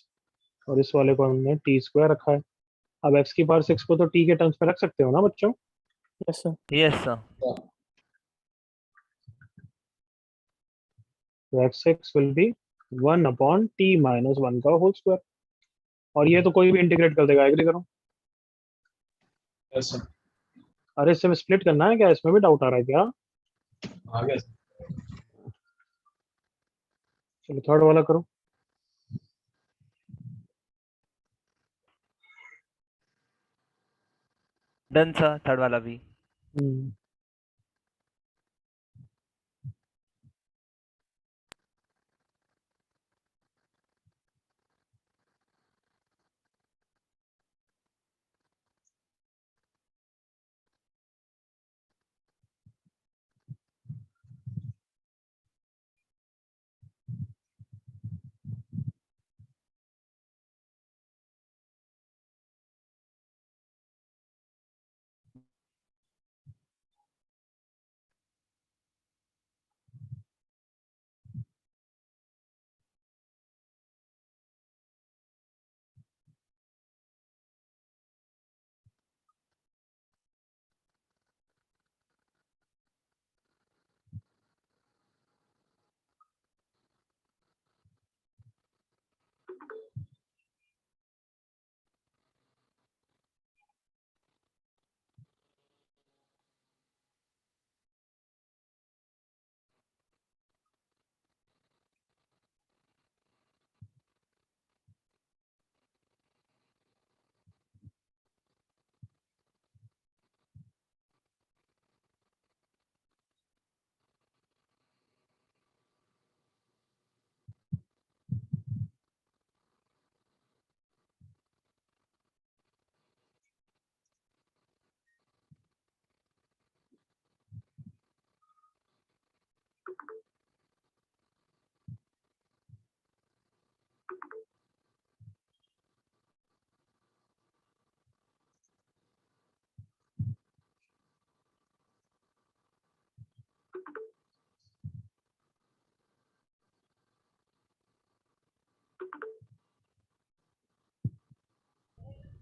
और इस वाले को हमने टी स्क्वायर रखा है। अब एक्स की पावर 6 को तो टी के टर्म्स पे रख सकते हो ना बच्चों। Yes sir. Yes sir. तो x 6 will be 1 upon t minus 1 का होल स्क्वायर। और ये तो कोई भी इंटीग्रेट कर देगा, एग्री करो। Yes sir. अरे इससे स्प्लिट करना है क्या, इसमें भी डाउट आ रहा है क्या? आ गया सर। चलो थर्ड वाला करो। डन सर, थर्ड वाला भी। हम्म,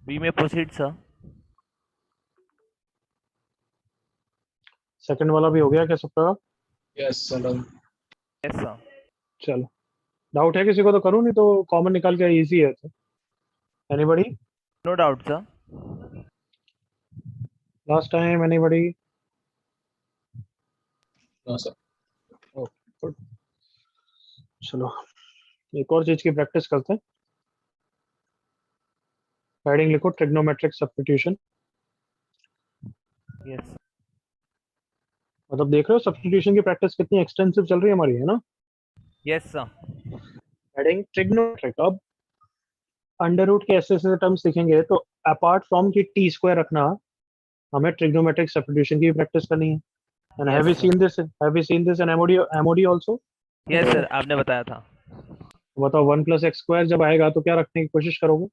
बी में प्रोसीड सर। सेकंड वाला भी हो गया क्या सबका? Yes sir done. Yes sir. चलो, डाउट है किसी को तो करूँ, नहीं तो कॉमन निकाल के इजी है। Anybody? No doubt, sir. Last time anybody? No sir Good. चलो एक और चीज की प्रैक्टिस करते हैं। हेडिंग लिखो ट्रिग्नोमेट्रिक सब्स्टिट्यूशन। Yes. मतलब देख रहे हो सब्स्टिट्यूशन की प्रैक्टिस कितनी एक्सटेंसिव चल रही है हमारी, है ना? Yes, sir. Heading trigonometric. अब अंडर रूट के ऐसे ऐसे टर्म्स लिखेंगे तो अपार्ट फ्रॉम की टी स्क्वायर रखना, हमें ट्रिग्नोमेट्रिक सब्स्टिट्यूशन की प्रैक्टिस करनी है। And Yes, have you sir. Seen this, have you seen this in MoD also? Yes, sir. आपने बताया था। बताओ 1 + x² जब आएगा तो क्या रखने की कोशिश करोगे?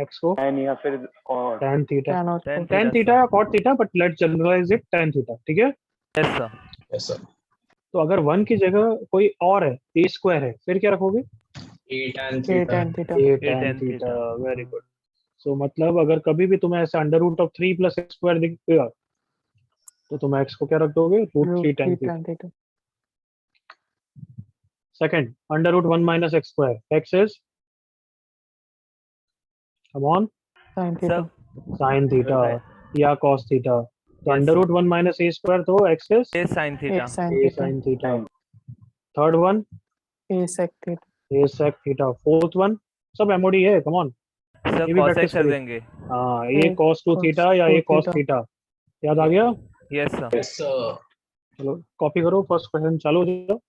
x को tan या फिर tan थीटा, tan और Tan cos। tan theta, theta sir. या cot theta, but let's generalise it tan theta, ठीक है? Yes, sir. यस सर तो अगर 1 की जगह कोई और है, a² है, फिर क्या रखोगे? A tan a theta tan theta। a A tan tan theta. theta. Very good. So मतलब अगर कभी भी तुम्हें ऐसे अंडर रूट ऑफ 3 + x² दिख गया तो तुम x को क्या रख दोगे? √3 tan √3 theta. tan theta। Second, under root 1 - x², x is, come on, sin Sir, theta। sin theta या cos थीटा। तो Yes, under sir. Root 1 - a² तो x is A sin a theta. sin a theta। sin theta. Third one a sec theta। a sec theta. Fourth one, सब एमओडी है, कम ऑन, Sir, ये भी cos प्रैक्टिस x कर करिए। देंगे। हाँ, a a cos 2 cos theta या 2 a cos theta। थीटा, याद आ गया? Yes, sir. यस सर चलो कॉपी करो, फर्स्ट क्वेश्चन चालू हो जाओ।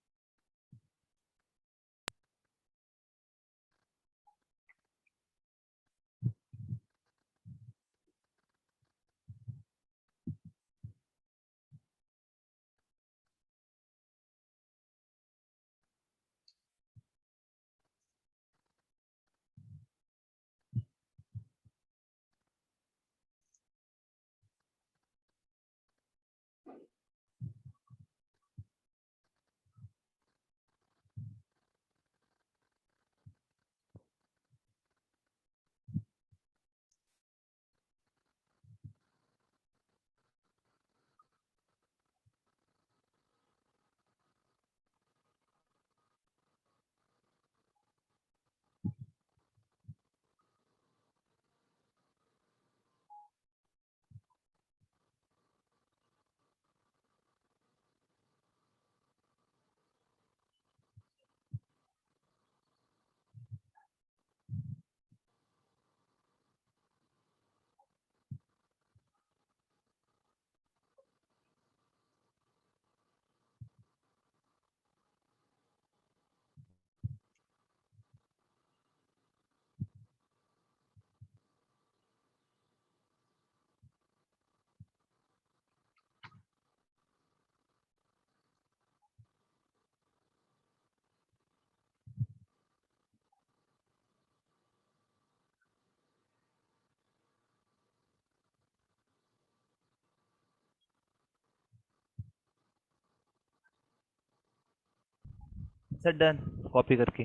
Sir, done. Copy करके।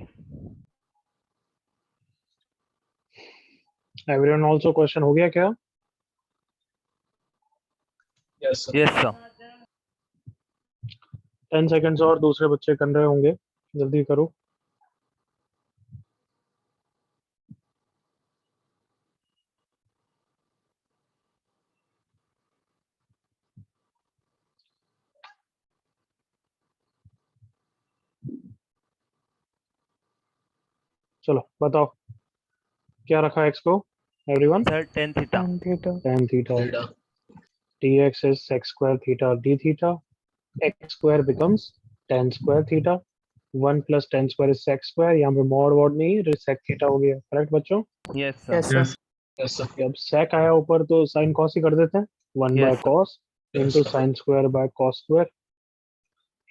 एवरीवन आल्सो क्वेश्चन हो गया क्या? Yes sir Yes, sir. 10 seconds और दूसरे बच्चे कर रहे होंगे, जल्दी करो। चलो बताओ क्या रखा x को, everyone? Sir, tan theta. tan theta। tan theta. Theta dx is sec² theta d theta, x² becomes tan² theta, 1 + tan² is sec², यहाँ पे mod वॉड नहीं, sec थीटा हो गया। करेक्ट बच्चों? Yes, sir. yes sir। Yes yes sir अब sec आया ऊपर तो sin cos ही कर देते हैं, 1 Yes, by sir. cos Yes, into sir. sin² by cos²।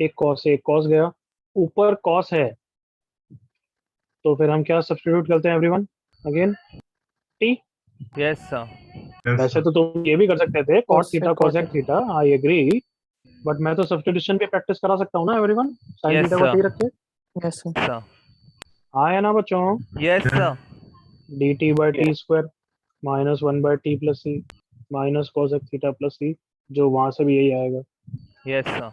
एक cos गया, ऊपर cos है तो फिर हम क्या सब्स्टिट्यूट करते हैं everyone? Again t। Yes, sir. वैसे तो तुम ये भी कर सकते थे cot cos theta sec cosec cot। Theta, I agree, but मैं तो सब्स्टिट्यूशन की प्रैक्टिस करा सकता हूँ ना एवरीवन, sin Yes, थीटा को sir. t रख के। yes sir। Sir. हाँ है ना बच्चों? Yes, sir. dt by t² -1/t + c cosec theta + c, जो वहां से भी यही आएगा। Yes, sir.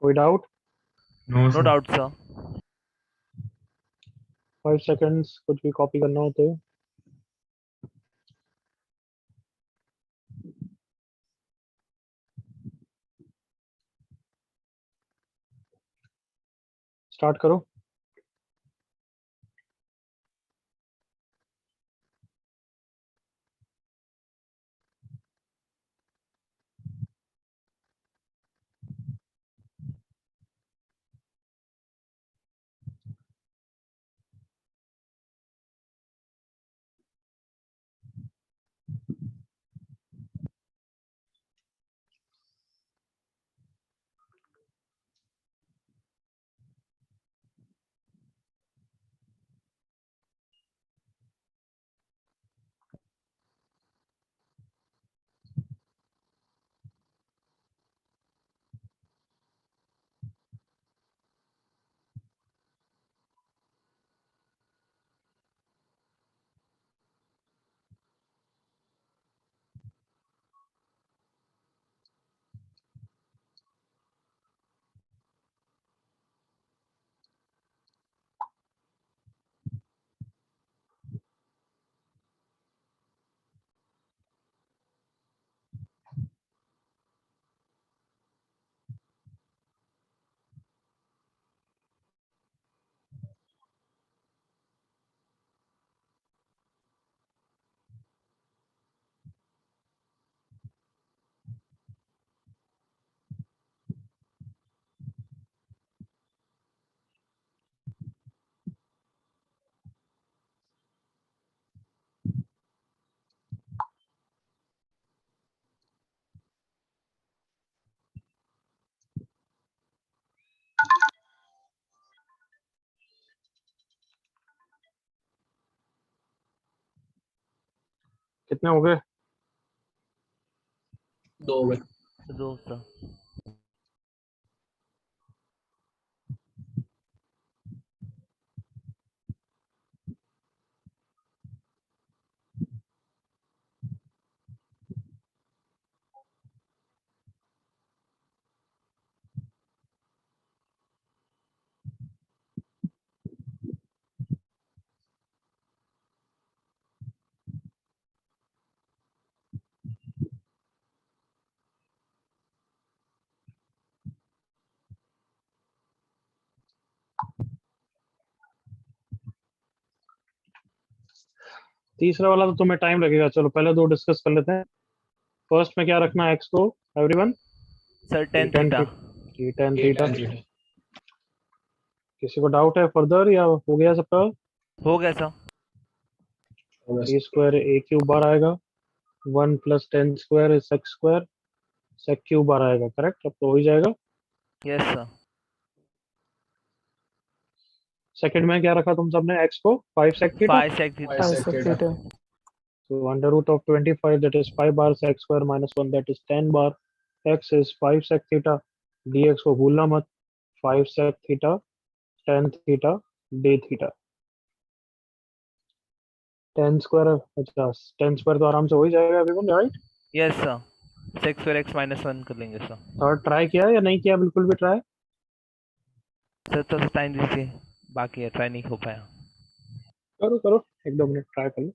कोई doubt? No No sir doubt, sir. 5 seconds, कुछ भी कॉपी करना हो तो। स्टार्ट करो। कितने हो गए? 2 में। दो सर। तीसरा वाला तो तुम्हें टाइम लगेगा, चलो पहले दो डिस्कस कर लेते हैं। फर्स्ट में क्या रखना है एक्स को everyone? Sir ten tan theta. Ten ये थीटा। tan theta. किसी को डाउट है फर्दर या हो गया सबका? हो गया सर। और बस। ए स्क्वायर ए क्यूब बार आएगा, 1 + tan² is sec², sec cube बार आएगा, करेक्ट? अब तो हो ही जाएगा। Yes sir. सेकंड में क्या रखा तुम सबने एक्स को? 5 sec theta. 5 sec theta. 5 5 sec sec theta। theta. So under root of 25, that is 5 bar sec square minus 1, that is 10 bar. X is 5 sec theta. dx को भूलना मत। 5 sec theta, tan theta, d theta. tan square, अच्छा tan square तो आराम से हो ही जाएगा everyone, right? Yes sir. sec square x -1 कर लेंगे सर। थर्ड ट्राई किया या नहीं किया? बिल्कुल भी ट्राई सर तो टाइम दीजिए, बाकी है, ट्राई नहीं हो पाया। करो करो, 1-2 मिनट ट्राई कर लो।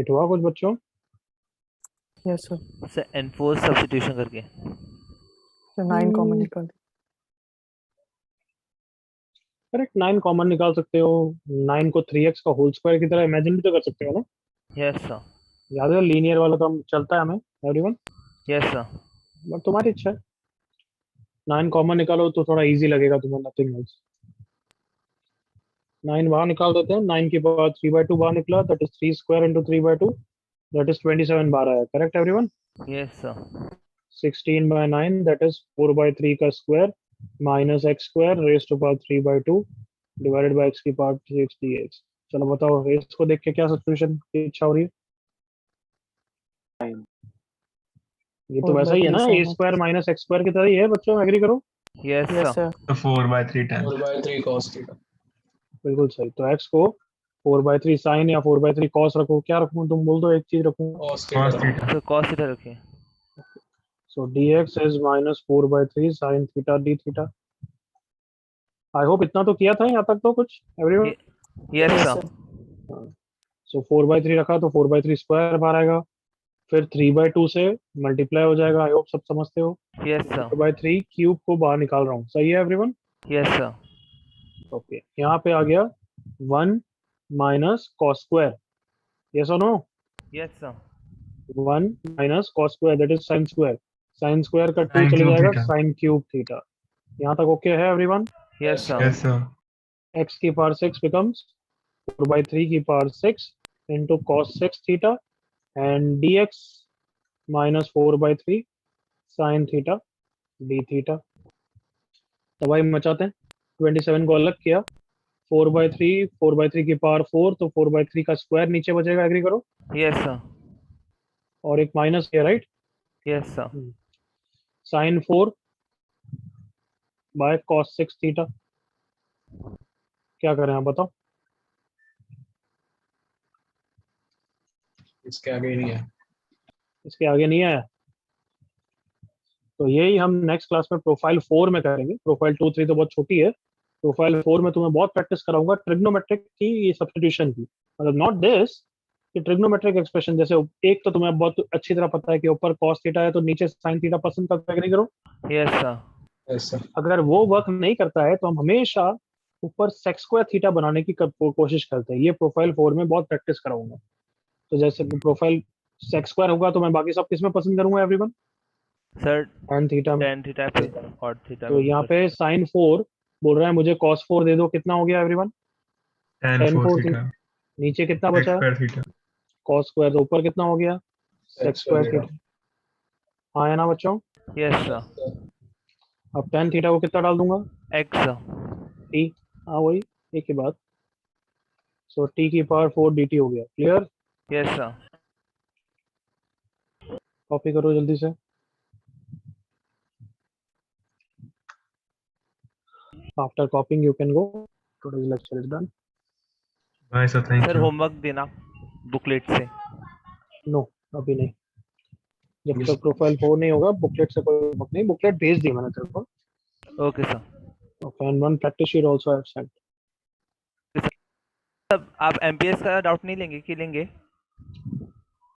हिट हुआ कुछ बच्चों? Yes sir. Sir enforce substitution करके। तो 9 कॉमन निकाल दे। करेक्ट, 9 कॉमन निकाल सकते हो। 9 को 3x का होल स्क्वायर की तरह इमेजिन भी तो कर सकते हो ना। Yes sir. याद है लीनियर वाला काम चलता है हमें एवरीवन, यस सर। बट तुम्हारी इच्छा है। 9 कॉमन निकालो तो थोड़ा इजी लगेगा तुम्हें, नथिंग एल्स। 9 बाहर निकाल देते हैं। 9 के बाद 3/2 बाहर निकला, that is 3 square into 3/2, that is 27 बाहर आया। Correct everyone? Yes sir. 16/9 that is 4/3 का square minus x square raise to power 3/2 divided by x की पावर 6 dx। चलो बताओ इसको देख के क्या सब्स्टिट्यूशन की इच्छा हो रही है? ये तो 4 वैसा by ही है 3 ना, ए sin x। Square minus x square की तरह ही है बच्चों, एग्री करो? Yes yes sir. सर। तो 4/3 tan। 4/3 cos theta. बिल्कुल सही। तो एक्स को 4/3 साइन या 4/3 कॉस रखो, क्या रखूं तुम बोल दो, एक चीज रखूं। cos cos theta. Theta. Sir cos theta रखें। So dx is minus 4/3 sine theta d theta. I hope इतना तो किया था यहाँ तक तो कुछ everyone. Yes yes sir. Sir. So 4/3 रखा तो 4/3 स्क्वायर बाहर आएगा, फिर 3/2 से मल्टीप्लाई हो जाएगा। आई होप सब समझते हो। Yes sir. 4/3 क्यूब को बाहर निकाल रहा हूँ, सही है एवरीवन? Yes sir. ओके, यहाँ पे आ गया 1 माइनस कॉस स्क्वायर, यस और no? Yes sir. 1 minus cos square that is sine square. Sine square का 2 sin चले cube जाएगा, थीटा। Sine cube theta. यहाँ तक ओके है everyone? Yes sir. yes sir। x की पावर 6 becomes 4/3 की power 6 into cos 6 theta and dx minus 4/3 sin theta d theta। तबाही मचाते हैं। 27 को अलग किया, 4/3 की पावर 4, तो 4/3 का स्क्वायर नीचे बचेगा, एग्री करो? Yes sir. और एक माइनस है, right? Yes sir. Sine 4 by cos 6 theta. क्या करें आप बताओ? इसके आगे ही नहीं है। इसके आगे नहीं आया, तो यही हम नेक्स्ट क्लास में प्रोफाइल 4 में करेंगे। प्रोफाइल 2 3 तो बहुत छोटी है। प्रोफाइल 4 में तुम्हें बहुत प्रैक्टिस कराऊंगा ट्रिग्नोमेट्रिक की, ये सब्स्टिट्यूशन की, मतलब नॉट दिस कि ट्रिग्नोमेट्रिक एक्सप्रेशन। जैसे एक तो तुम्हें बहुत अच्छी तरह पता है कि ऊपर cos थीटा है तो नीचे sin थीटा पसंद करते, एग्री करो? Yes sir. Yes sir. अगर वो वर्क नहीं करता है तो हम हमेशा ऊपर sec स्क्वायर थीटा बनाने की कोशिश करते हैं। ये प्रोफाइल 4 में बहुत प्रैक्टिस कराऊंगा। तो जैसे प्रोफाइल sec स्क्वायर होगा तो मैं बाकी सब किस में पसंद करूंगा एवरीवन? सर tan थीटा में। tan थीटा पे और थीटा तो में यहाँ पे sin 4 बोल रहा है मुझे cos 4 दे दो, कितना हो गया एवरीवन? tan tan 4 4 theta. नीचे कितना sec बचा? square theta. cos स्क्वायर, तो ऊपर कितना हो गया? sec square theta. थीटा। हाँ है ना बच्चों? Yes sir. अब tan थीटा को कितना डाल दूंगा? X sir. t। हाँ वही, एक ही बात। सो t की पावर 4 dt हो गया। क्लियर? Yes sir. कॉपी करो जल्दी से। After कॉपिंग you can go. Today's lecture is done. bye sir, thank sir you। Homework देना बुकलेट से। नो, अभी नहीं, जब तक प्रोफाइल 4 नहीं होगा बुकलेट से कोई होमवर्क नहीं। बुकलेट भेज दी मैंने तेरे को। Okay sir. Fan 1 practice sheet also I have sent. सब आप एमपीएस का डाउट नहीं लेंगे कि लेंगे?